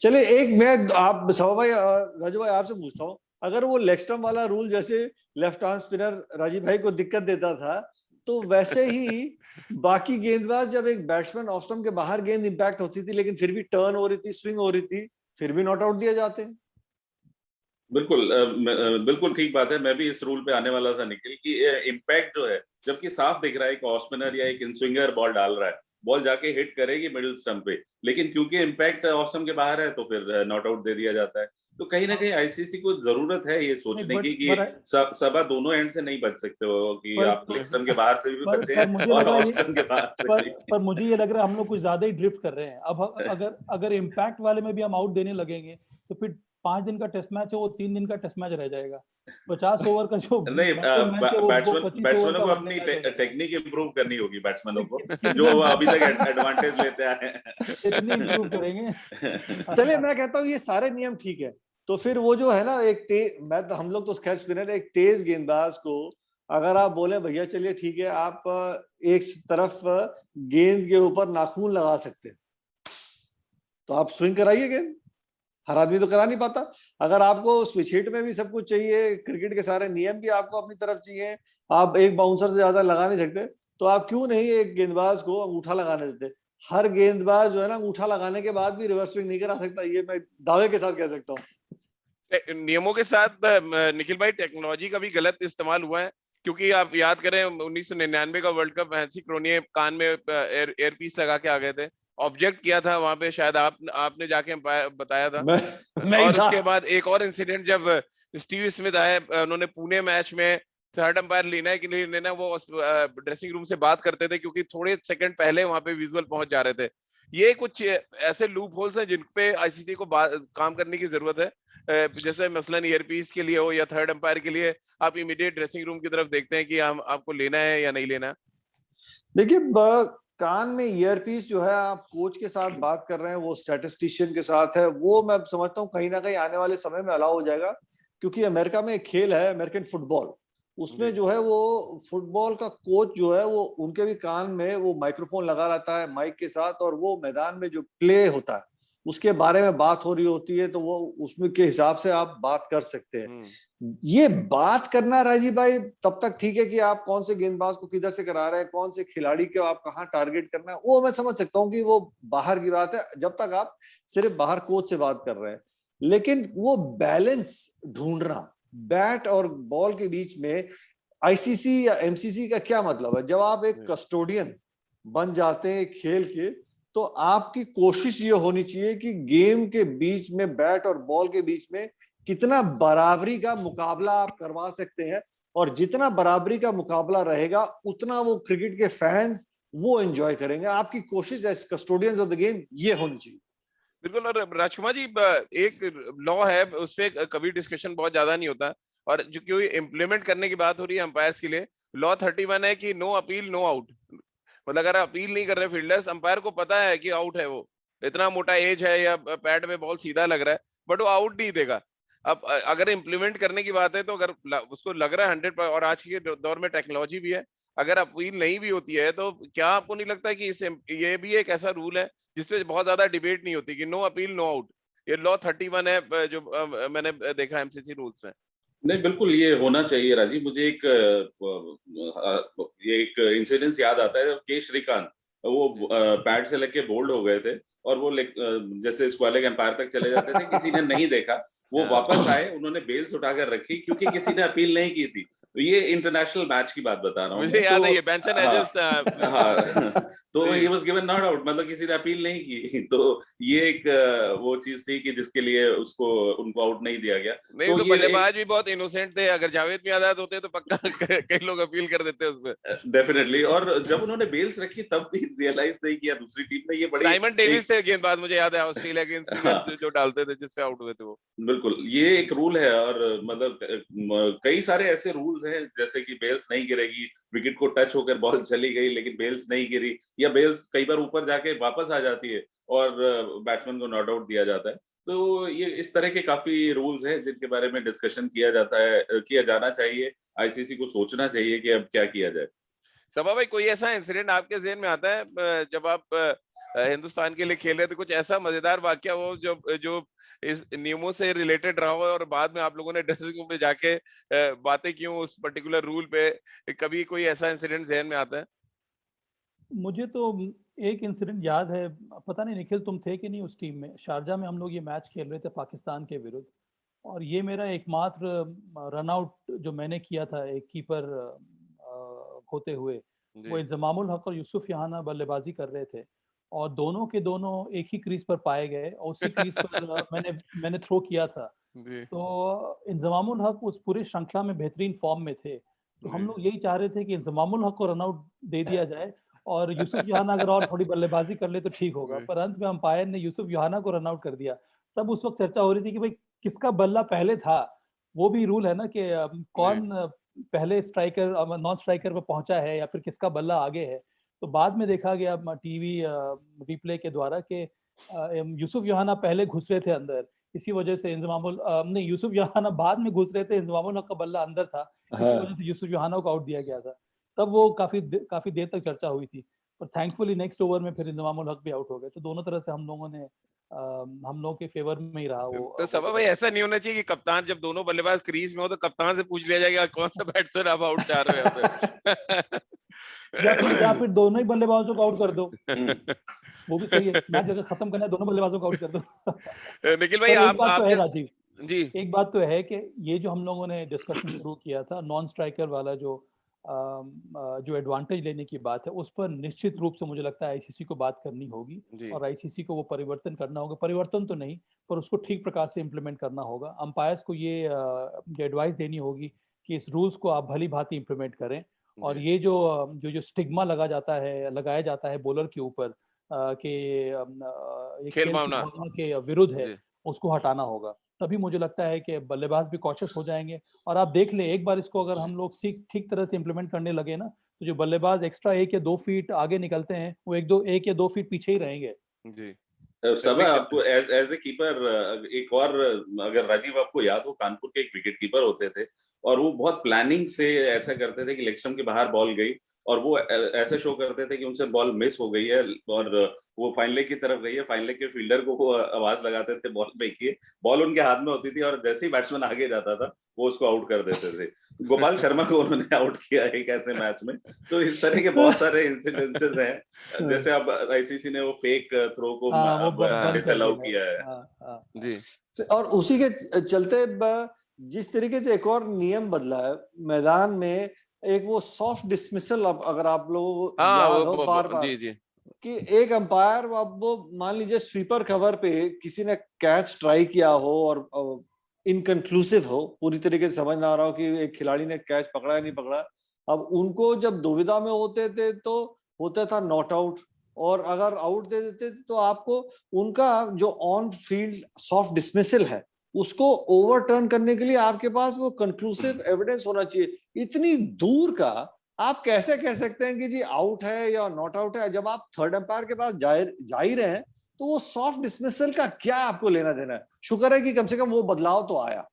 Speaker 3: चलिए एक मैं आप सवा भाई राजू भाई आपसे पूछता हूँ, अगर वो लेग स्टंप वाला रूल जैसे लेफ्ट आर्म स्पिनर राजीव भाई को दिक्कत देता था, तो वैसे ही बाकी गेंदबाज जब एक बैट्समैन ऑफ स्टंप के बाहर गेंद इंपैक्ट होती थी लेकिन फिर भी टर्न हो रही थी, स्विंग हो रही थी, फिर भी नॉट आउट दिए जाते हैं।
Speaker 4: बिल्कुल बिल्कुल ठीक बात है। मैं भी इस रूल पे आने वाला था निखिल, कि इम्पैक्ट जो है, जबकि साफ दिख रहा है एक ऑफ स्पिनर या एक इन स्विंगर बॉल डाल रहा है, बॉल जाके हिट करेगी मिडिल स्टंप पे, लेकिन क्योंकि इम्पैक्ट ऑफ स्टंप के बाहर है तो फिर नॉट आउट दे दिया जाता है। तो कहीं ना कहीं आईसीसी को जरूरत है ये सोचने की कि सभा दोनों एंड से नहीं बच सकते हो, कि आप लेग स्टंप के बाहर से भी बचे और ऑफ स्टंप के बाहर से।
Speaker 2: पर मुझे ये लग रहा है हम लोग कुछ ज्यादा ही ड्रिफ्ट कर रहे हैं। अब अगर इम्पैक्ट वाले में भी हम आउट देने लगेंगे तो फिर 5 दिन का टेस्ट मैच है वो 3 दिन का टेस्ट मैच रह जाएगा। 50 ओवर का जो
Speaker 4: नहीं, बैट्समैनों को अपनी टेक्निक इंप्रूव करनी होगी, बैट्समैनों को जो अभी तक एडवांटेज लेते आए हैं,
Speaker 2: इतनी इंप्रूव करेंगे।
Speaker 3: चलिए मैं कहता हूँ ये सारे नियम ठीक है, तो फिर वो जो है ना एक हम लोग तो खैर स्पिनर, एक तेज गेंदबाज को अगर आप बोले भैया चलिए ठीक है आप एक तरफ गेंद के ऊपर नाखून लगा सकते हैं, तो आप स्विंग कराइए गेंद, हर आदमी तो करा नहीं पाता। अगर आपको स्विच हिट में भी सब कुछ चाहिए, क्रिकेट के सारे नियम भी आपको अपनी तरफ चाहिए, आप एक बाउंसर से ज्यादा लगा नहीं सकते, तो आप क्यों नहीं एक गेंदबाज को अंगूठा लगाने देते। हर गेंदबाज जो है ना अंगूठा लगाने के बाद भी रिवर्स स्विंग नहीं करा सकता, ये मैं दावे के साथ कह सकता हूँ।
Speaker 1: नियमों के साथ निखिल भाई टेक्नोलॉजी का भी गलत इस्तेमाल हुआ है, क्योंकि आप याद करें 1999 का वर्ल्ड कप हैंसी क्रोनिये कान में एयर पीस लगा के आ गए थे, ऑब्जेक्ट किया था वहां पे, शायद आपने जाके बताया था। और उसके बाद एक और इंसिडेंट जब स्टीव स्मिथ आए, उन्होंने पुणे मैच में थर्ड अंपायर लेना है कि नहीं लेना, वो ड्रेसिंग रूम से बात करते थे क्योंकि थोड़े सेकंड पहले वहां पे विजुअल पहुंच जा रहे थे। ये कुछ ऐसे लूप होल्स हैं जिन पे आईसीसी को काम करने की जरूरत है। जैसे मसलन ईयरपीस के लिए हो या थर्ड अंपायर के लिए, आप इमीडिएट ड्रेसिंग रूम की तरफ देखते हैं कि हम आपको लेना है या नहीं लेना।
Speaker 3: देखिए कान में ईयरपीस जो है आप कोच के साथ बात कर रहे हैं, वो स्टैटिस्टिशियन के साथ है, वो मैं समझता हूँ कहीं ना कहीं आने वाले समय में अलाउ हो जाएगा, क्योंकि अमेरिका में एक खेल है अमेरिकन फुटबॉल, उसमें जो है वो फुटबॉल का कोच जो है वो उनके भी कान में वो माइक्रोफोन लगा रहता है माइक के साथ, और वो मैदान में जो प्ले होता है उसके बारे में बात हो रही होती है, तो वो उसमें के हिसाब से आप बात कर सकते हैं। ये बात करना राजीव भाई तब तक ठीक है कि आप कौन से गेंदबाज को किधर से करा रहे हैं, कौन से खिलाड़ी को आप कहाँ टारगेट करना है, वो मैं समझ सकता हूँ कि वो बाहर की बात है, जब तक आप सिर्फ बाहर कोच से बात कर रहे हैं। लेकिन वो बैलेंस ढूंढना बैट और बॉल के बीच में, आईसीसी या एमसीसी का क्या मतलब है, जब आप एक कस्टोडियन बन जाते हैं खेल के, तो आपकी कोशिश ये होनी चाहिए कि गेम के बीच में बैट और बॉल के बीच में कितना बराबरी का मुकाबला आप करवा सकते हैं, और जितना बराबरी का मुकाबला रहेगा उतना वो क्रिकेट के फैंस वो एंजॉय करेंगे। आपकी कोशिश as custodians of the game ये होनी चाहिए।
Speaker 1: बिल्कुल। और राजकुमार जी, एक लॉ है उस पर कभी डिस्कशन बहुत ज्यादा नहीं होता, और जो क्यों इम्प्लीमेंट करने की बात हो रही है अंपायर्स के लिए, लॉ 31 है कि नो अपील नो आउट। मतलब अगर अपील नहीं कर रहे फील्डर्स, अंपायर को पता है कि आउट है, वो इतना मोटा एज है या पैड में बॉल सीधा लग रहा है, बट वो आउट नहीं देगा। अब अगर इम्प्लीमेंट करने की बात है तो अगर उसको लग रहा है 100%, और आज के दौर में टेक्नोलॉजी भी है, अगर अपील नहीं भी होती है तो क्या आपको नहीं लगता कि ये भी एक ऐसा रूल है जिसपे बहुत ज्यादा डिबेट नहीं होती कि नो अपील नो आउट? ये लॉ 31 है जो मैंने देखा एमसीसी रूल्स में।
Speaker 4: नहीं, बिल्कुल ये होना चाहिए राजीव। मुझे एक इंसिडेंस याद आता है, के श्रीकांत वो पैड से लेके बोल्ड हो गए थे, और वो जैसे स्क्वायर एम्पायर तक चले जाते थे, किसी ने नहीं देखा, वो वापस आए, उन्होंने बेल्स उठाकर रखी क्योंकि किसी ने अपील नहीं की थी। तो ये इंटरनेशनल मैच की बात बता रहा हूँ,
Speaker 1: मुझे याद है ये बेंसन एजेस।
Speaker 4: तो he was given not out, मतलब किसी ने अपील नहीं की। तो ये एक वो चीज थी कि जिसके लिए उनको आउट नहीं दिया गया।
Speaker 1: नहीं तो बल्लेबाज भी बहुत इनोसेंट थे, अगर जावेद मियांदाद होते तो पक्का कई लोग अपील कर देते उसमें।
Speaker 4: डेफिनेटली। और जब उन्होंने बेल्स रखी तब भी रियलाइज नहीं किया दूसरी टीम ने। ये बड़ी
Speaker 1: साइमन डेविस थे गेंदबाज, मुझे याद है, ऑस्ट्रेलिया के इंस्ट्रूमेंट जो डालते थे जिससे आउट हुए थे वो।
Speaker 4: बिल्कुल, ये एक रूल है। और मतलब कई सारे ऐसे रूल्स हैं, जैसे कि बेल्स नहीं गिरेगी, विकेट को टच होकर बॉल चली गई लेकिन बेल्स नहीं गिरी, या बेल्स कई बार ऊपर जाके वापस आ जाती है और बैट्समैन को नॉट आउट दिया जाता है। तो ये इस तरह के काफी रूल्स हैं जिनके बारे में डिस्कशन किया जाना चाहिए। आईसीसी को सोचना चाहिए कि अब क्या किया जाए।
Speaker 1: सबा भाई, कोई ऐसा इंसिडेंट आपके ज़हन में आता है जब आप हिंदुस्तान के लिए खेल रहे थे, कुछ ऐसा मजेदार वाकया हो जो इस नियमों से रिलेटेड रहा हो और बाद में आप लोगों ने ड्रेसिंग रूम में जाके बातें क्यों उस पर्टिकुलर रूल पे, कभी कोई ऐसा इंसिडेंट ज़हन में आता है?
Speaker 2: मुझे तो एक इंसिडेंट याद है, पता नहीं निखिल तुम थे कि नहीं उस टीम में। शारजा में हम लोग ये मैच खेल रहे थे पाकिस्तान के विरुद्ध, और ये मेरा एकमात्र रन आउट जो मैंने किया था एक कीपर होते हुए। वो इंजमामुल हक और यूसुफ यहाना बल्लेबाजी कर रहे थे, और दोनों के दोनों एक ही क्रीज पर पाए गए, और उसी क्रीज पर मैंने थ्रो किया था। तो इंजमामुल हक उस पूरी श्रृंखला में बेहतरीन फॉर्म में थे, तो हम लोग यही चाह रहे थे कि इंजमामुल हक को रन आउट दे दिया जाए, और यूसुफ यहाना अगर और थोड़ी बल्लेबाजी कर ले तो ठीक होगा। पर अंत में अंपायर ने यूसुफ यहाना को रन आउट कर दिया। तब उस वक्त चर्चा हो रही थी कि भाई किसका बल्ला पहले था। वो भी रूल है ना कि कौन पहले स्ट्राइकर नॉन स्ट्राइकर पे पहुंचा है, या फिर किसका बल्ला आगे है। तो बाद में देखा गया टीवी रिप्ले के द्वारा कि यूसुफ यहाना पहले घुस रहे थे अंदर, इसी वजह से नहीं, यूसुफ यहाना बाद में घुस रहे थे, इंजमामुल हक का बल्ला अंदर था, इसी वजह से यूसुफ यहाना को आउट दिया गया था। तब वो काफी देर तक चर्चा हुई थी, पर थैंकफुली नेक्स्ट ओवर में फिर इंजमामुल हक भी आउट हो गए। तो दोनों तरह से हम लोगों के फेवर में ही रहा वो।
Speaker 1: तो सबा भाई ऐसा नहीं होना चाहिए कि कप्तान जब दोनों बल्लेबाज क्रीज में हो तो कप्तान से पूछ लिया जाएगा कौन सा बैट्समैन आप आउट चाह रहे हो?
Speaker 2: या फिर दोनों ही बल्लेबाजों को आउट कर दो, वो भी सही है। मैच अगर खत्म करना है दोनों बल्लेबाजों को आउट कर दो।
Speaker 1: निखिल भाई
Speaker 2: एक बात तो है राजीव
Speaker 1: जी,
Speaker 2: एक बात तो है कि ये जो हम लोगों ने डिस्कशन शुरू किया था नॉन स्ट्राइकर वाला, जो एडवांटेज लेने की बात है, उस पर निश्चित रूप से मुझे लगता है आईसीसी को बात करनी होगी, और आईसीसी को वो परिवर्तन करना होगा। परिवर्तन तो नहीं, पर उसको ठीक प्रकार से इम्प्लीमेंट करना होगा। अंपायर्स को ये एडवाइस देनी होगी कि इस रूल्स को आप भली भांति इम्प्लीमेंट करें, और ये जो स्टिग्मा लगाया जाता है बॉलर के ऊपर कि खेल भावना के विरुद्ध है, उसको हटाना होगा। तभी मुझे लगता है कि बल्लेबाज भी कॉशियस हो जाएंगे। और आप देख ले, एक बार इसको अगर हम लोग ठीक तरह से इम्प्लीमेंट करने लगे ना, तो जो बल्लेबाज एक्स्ट्रा 1 या 2 फीट आगे निकलते हैं, वो 1 या 2 फीट पीछे ही रहेंगे।
Speaker 4: जी समय आपको एज ए कीपर एक और, अगर राजीव आपको याद हो, कानपुर के एक विकेट कीपर होते थे, और वो बहुत प्लानिंग से ऐसा करते थे कि लेग स्टंप के बाहर बॉल गई और वो ऐसे शो करते थे कि उनसे बॉल मिस हो गई है और वो फाइन लेग की तरफ गई है। फाइन लेग के फील्डर को वो आवाज लगाते थे बॉल फेंकिए, बॉल उनके हाथ में होती थी और जैसे ही बैट्समैन आगे जाता था वो उसको आउट कर देते थे। गोपाल शर्मा को उन्होंने आउट किया एक ऐसे मैच में। तो इस तरह के बहुत सारे इंसिडेंसेस हैं। जैसे अब आईसीसी ने वो फेक थ्रो को डिसअलाउ किया है
Speaker 3: जी, और उसी के चलते जिस तरीके से एक और नियम बदला है मैदान में, एक वो सॉफ्ट डिसमिसल, अगर आप लोग बार
Speaker 1: जी
Speaker 3: कि एक अंपायर, अब वो मान लीजिए स्वीपर कवर पे किसी ने कैच ट्राई किया हो और इनकंक्लूसिव हो, पूरी तरीके से समझ ना आ रहा हो कि एक खिलाड़ी ने कैच पकड़ा या नहीं पकड़ा, अब उनको जब दुविधा में होते थे तो होता था नॉट आउट, और अगर आउट दे देते तो आपको उनका जो ऑन फील्ड सॉफ्ट डिसमिसल है उसको ओवरटर्न करने के लिए आपके पास वो कंक्लूसिव एविडेंस होना चाहिए। इतनी दूर का आप कैसे कह सकते हैं कि जी आउट है या नॉट आउट है, जब आप थर्ड अंपायर के पास जा ही रहे हैं, तो वो सॉफ्ट डिसमिसल का क्या आपको लेना देना है। शुक्र है कि कम से कम वो बदलाव तो आया।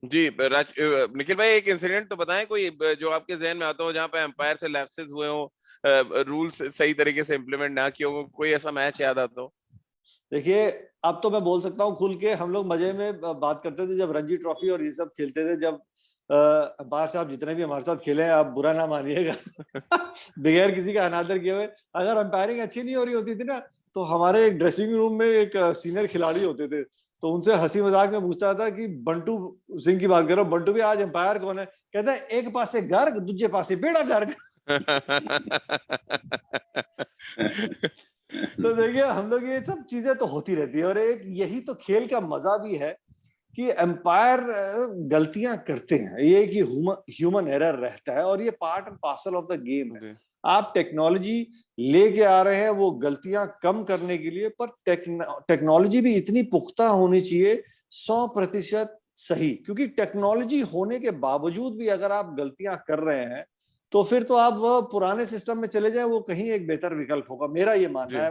Speaker 1: जी निखिल भाई, एक इंसिडेंट तो बताएं कोई जो आपके जहन में आता हो जहां पे अंपायर से लैप्सेस हुए हो, रूल्स सही तरीके से इम्प्लीमेंट ना किए हो, कोई ऐसा मैच याद आता हो?
Speaker 3: देखिए, अब तो मैं बोल सकता हूँ खुल के, हम लोग मजे में बात करते थे जब रणजी ट्रॉफी और ये सब खेलते थे, जब अंपायर साहब जितने भी हमारे साथ खेले हैं, आप बुरा ना मानिएगा बगैर किसी का अनादर किए हुए, अगर अंपायरिंग अच्छी नहीं हो रही होती थी ना, तो हमारे ड्रेसिंग रूम में एक सीनियर खिलाड़ी होते थे, तो उनसे हंसी मजाक में पूछता था कि बंटू सिंह की बात करो, बंटू भी आज अंपायर कौन है? कहता है एक पासे गर्ग, दूजे पासे बेड़ा गर्ग। तो देखिए, हम लोग ये सब चीजें तो होती रहती है, और एक यही तो खेल का मजा भी है कि एम्पायर गलतियां करते हैं, ये कि ह्यूमन एरर रहता है, और ये part and parcel of the game है। आप टेक्नोलॉजी लेके आ रहे हैं वो गलतियां कम करने के लिए, पर टेक्नोलॉजी भी इतनी पुख्ता होनी चाहिए 100% सही, क्योंकि टेक्नोलॉजी होने के बावजूद भी अगर आप गलतियां कर रहे हैं तो फिर तो आप वह पुराने सिस्टम में चले जाएं, वो कहीं एक बेहतर विकल्प होगा, मेरा ये मानना है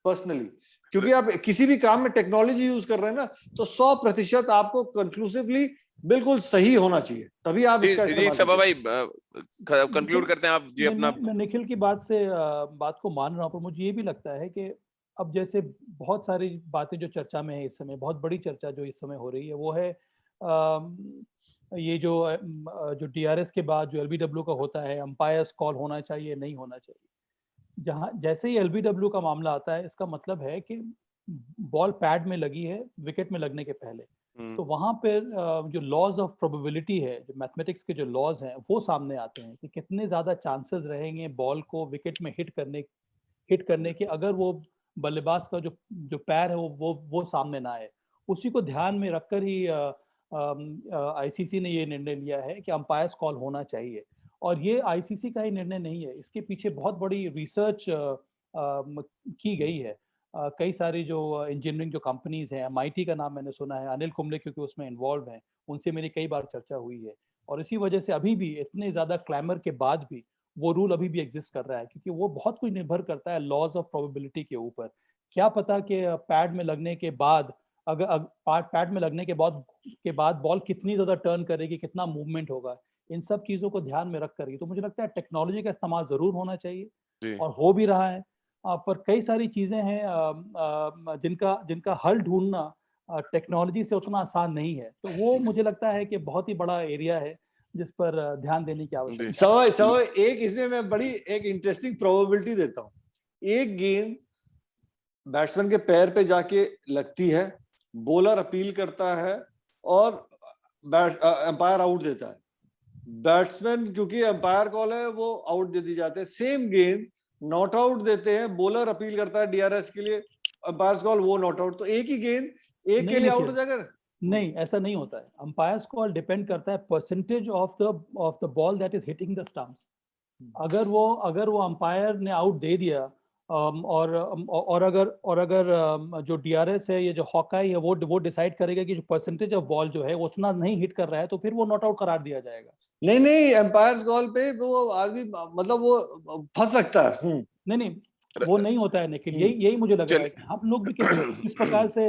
Speaker 3: पर्सनली। क्योंकि आप किसी भी काम में टेक्नोलॉजी यूज कर रहे हैं ना, तो 100% आपको कंक्लूसिवली बिल्कुल सही होना चाहिए, तभी आप इसका
Speaker 1: जी
Speaker 3: इस्तेमाल
Speaker 1: सबा
Speaker 3: कीजिए।
Speaker 1: भाई कंक्लूड करते हैं आप जी अपना।
Speaker 2: मैं निखिल की बात को मान रहा हूँ, पर मुझे ये भी लगता है कि अब जैसे बहुत सारी बातें जो चर्चा में है इस समय, बहुत बड़ी चर्चा जो इस समय हो रही है वो है ये जो डीआरएस के बाद जो एलबीडब्ल्यू का होता है, अंपायर्स कॉल होना चाहिए नहीं होना चाहिए। जहाँ जैसे ही एलबीडब्ल्यू का मामला आता है, इसका मतलब है कि बॉल पैड में लगी है विकेट में लगने के पहले, तो वहां पर जो लॉज ऑफ प्रोबेबिलिटी है, जो मैथमेटिक्स के जो लॉज हैं वो सामने आते हैं कि कितने ज्यादा चांसेस रहेंगे बॉल को विकेट में हिट करने के, अगर वो बल्लेबाज का जो जो पैर है वो सामने ना आए। उसी को ध्यान में रखकर ही आईसीसी ने ये निर्णय लिया है कि अंपायर्स कॉल होना चाहिए। और ये आईसीसी का ही निर्णय नहीं है, इसके पीछे बहुत बड़ी रिसर्च की गई है। कई सारी जो इंजीनियरिंग जो कंपनीज हैं, एमआईटी का नाम मैंने सुना है, अनिल कुंबले क्योंकि उसमें इन्वॉल्व हैं, उनसे मेरी कई बार चर्चा हुई है। और इसी वजह से अभी भी इतने ज्यादा क्लैमर के बाद भी वो रूल अभी भी एग्जिस्ट कर रहा है, क्योंकि वो बहुत कुछ निर्भर करता है लॉज ऑफ प्रोबेबिलिटी के ऊपर। क्या पता कि पैड में लगने के बाद, अगर पैड में लगने के बाद बॉल कितनी ज्यादा टर्न करेगी, कितना मूवमेंट होगा, इन सब चीजों को ध्यान में रख कर ही तो मुझे लगता है टेक्नोलॉजी का इस्तेमाल जरूर होना चाहिए और हो भी रहा है। पर कई सारी चीजें हैं जिनका हल ढूंढना टेक्नोलॉजी से उतना आसान नहीं है, तो वो मुझे लगता है कि बहुत ही बड़ा एरिया है जिस पर ध्यान देने की आवश्यकता है।
Speaker 3: समय एक इसमें मैं बड़ी एक इंटरेस्टिंग प्रोबेबिलिटी देता हूँ। एक गेंद बैट्समैन के पैर पे जाके लगती है, बॉलर अपील करता है और अंपायर आउट देता है। बैट्समैन क्योंकि अंपायर कॉल है वो आउट दे दी जाते हैं। सेम गेंद नॉट आउट देते हैं, बॉलर अपील करता है डीआरएस के लिए, अंपायर कॉल वो नॉट आउट, तो एक ही गेंद एक के लिए आउट हो जाएगा।
Speaker 2: नहीं, ऐसा नहीं होता है। अंपायर्स कॉल डिपेंड करता है percentage of the ball that is hitting the stumps. अगर वो अंपायर ने आउट दे दिया और अगर जो डीआरएस है, ये जो हॉकाई है, वो डिसाइड करेगा कि जो परसेंटेज ऑफ बॉल जो है वो उतना नहीं हिट कर रहा है, तो फिर वो नॉट आउट करार दिया जाएगा।
Speaker 3: नहीं एम्पायर कॉल पे वो आदमी मतलब वो फंस सकता है।
Speaker 2: नहीं वो नहीं होता है निखिल, यही मुझे लग रहा है कि हम लोग भी किस प्रकार से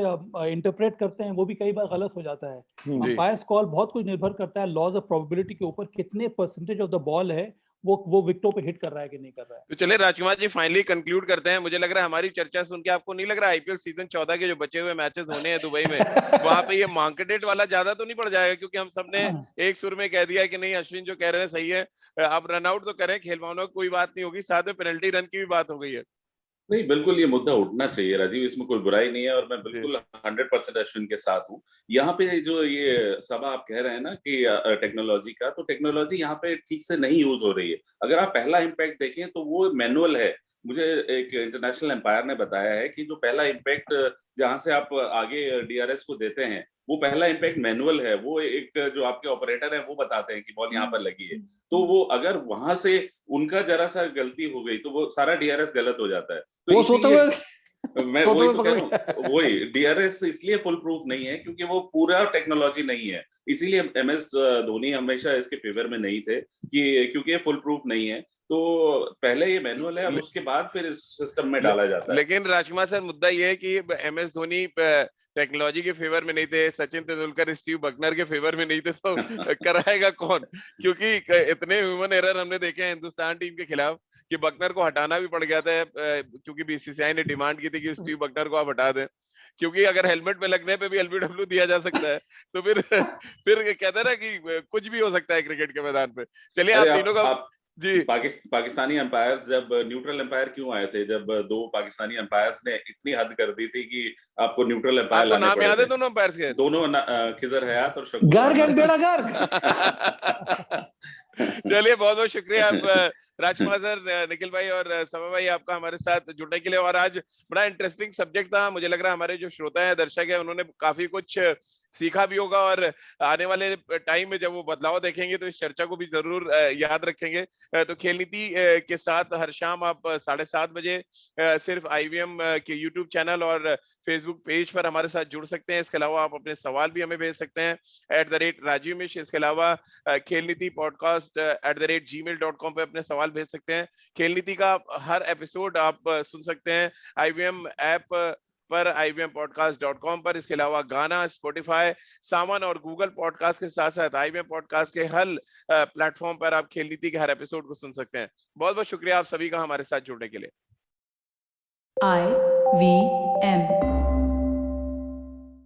Speaker 2: इंटरप्रेट करते हैं वो भी कई बार गलत हो जाता है। अंपायर्स कॉल बहुत कुछ निर्भर करता है लॉज ऑफ प्रोबेबिलिटी के ऊपर, कितने परसेंटेज ऑफ द बॉल है वो विकेटों पे हिट कर रहा है कि नहीं कर रहा है।
Speaker 1: तो चलिए राजकुमार जी फाइनली कंक्लूड करते हैं। मुझे लग रहा है हमारी चर्चा सुन के आपको नहीं लग रहा आईपीएल सीजन 14 के जो बचे हुए मैचेस होने हैं दुबई में वहां पे ये मार्केटेड वाला ज्यादा तो नहीं पड़ जाएगा, क्योंकि हम सबने एक सुर में कह दिया कि नहीं अश्विन जो कह रहे हैं सही है, आप रन आउट तो करें, खेल भावना कोई बात नहीं होगी, साथ में पेनल्टी रन की भी बात हो गई है।
Speaker 4: नहीं, बिल्कुल ये मुद्दा उठना चाहिए राजीव, इसमें कोई बुराई नहीं है और मैं बिल्कुल 100% अश्विन के साथ हूँ। यहाँ पे जो ये सब आप कह रहे हैं ना कि टेक्नोलॉजी का, तो टेक्नोलॉजी यहाँ पे ठीक से नहीं यूज हो रही है। अगर आप पहला इम्पैक्ट देखें तो वो मैनुअल है। मुझे एक इंटरनेशनल एम्पायर ने बताया है कि जो पहला इम्पैक्ट जहां से आप आगे डीआरएस को देते हैं वो पहला इम्पैक्ट मैनुअल है। वो एक जो आपके ऑपरेटर है वो बताते हैं कि बॉल यहाँ पर लगी है, तो वो अगर वहां से उनका जरा सा गलती हो गई तो वो सारा डीआरएस गलत हो जाता है। तो
Speaker 3: वो सोते हुए
Speaker 4: मैं वही तो कह रहा हूँ, वही डीआरएस इसलिए फुल प्रूफ नहीं है क्योंकि वो पूरा टेक्नोलॉजी नहीं है। इसीलिए एमएस धोनी हमेशा इसके फेवर में नहीं थे कि क्योंकि ये फुल प्रूफ नहीं है। तो पहले ये मैनुअल है, अब उसके बाद फिर इस सिस्टम में डाला जाता है।
Speaker 1: लेकिन राजकुमार सर मुद्दा ये है कि एमएस धोनी टेक्नोलॉजी के फेवर में नहीं थे, सचिन तेंदुलकर स्टीव बकनर के फेवर में नहीं थे, तो कराएगा कौन? क्योंकि इतने ह्यूमन एरर हमने देखे हैं हिंदुस्तान टीम के खिलाफ कि बकनर को हटाना भी पड़ गया था, क्योंकि बीसीसीआई ने डिमांड की थी कि स्टीव बकनर को आप हटा दें, क्योंकि अगर हेलमेट में लगने पे भी एलबीडब्ल्यू दिया जा सकता है, तो फिर कहते हैं ना कि कुछ भी हो सकता है क्रिकेट के मैदान पे। चलिए आप तीनों का जी
Speaker 4: पाकिस्तानी अंपायर्स जब न्यूट्रल अंपायर क्यों आए थे, जब दो पाकिस्तानी अंपायर्स ने इतनी हद कर दी थी कि आपको न्यूट्रल अंपायर लाने
Speaker 1: नाम याद है दोनों अंपायर्स के?
Speaker 4: दोनों खिजर हयात और
Speaker 1: चलिए बहुत बहुत शुक्रिया आप राजकुमार सर, निखिल भाई और समा भाई आपका हमारे साथ जुड़ने के लिए। और आज बड़ा इंटरेस्टिंग सब्जेक्ट था, मुझे लग रहा है हमारे जो श्रोता है, दर्शक है, उन्होंने काफी कुछ सीखा भी होगा और आने वाले टाइम में जब वो बदलाव देखेंगे तो इस चर्चा को भी जरूर याद रखेंगे। तो खेल नीति के साथ हर शाम आप 7:30 बजे सिर्फ आईवीएम के यूट्यूब चैनल और फेसबुक पेज पर हमारे साथ जुड़ सकते हैं। इसके अलावा आप अपने सवाल भी हमें भेज सकते हैं @राजीव मिश्र। इसके अलावा खेल नीति पॉडकास्ट @gmail.com पे अपने सवाल भेज सकते हैं। खेल नीति का हर एपिसोड आप सुन सकते हैं आईवीएम ऐप पर, ivmpodcast.com पर। इसके अलावा गाना, स्पॉटिफाई, सावन और गूगल पॉडकास्ट के साथ साथ IVM पॉडकास्ट के हर प्लेटफॉर्म पर आप खेल नीति के हर एपिसोड को सुन सकते हैं। बहुत बहुत शुक्रिया आप सभी का हमारे साथ जुड़ने के लिए।
Speaker 5: IVM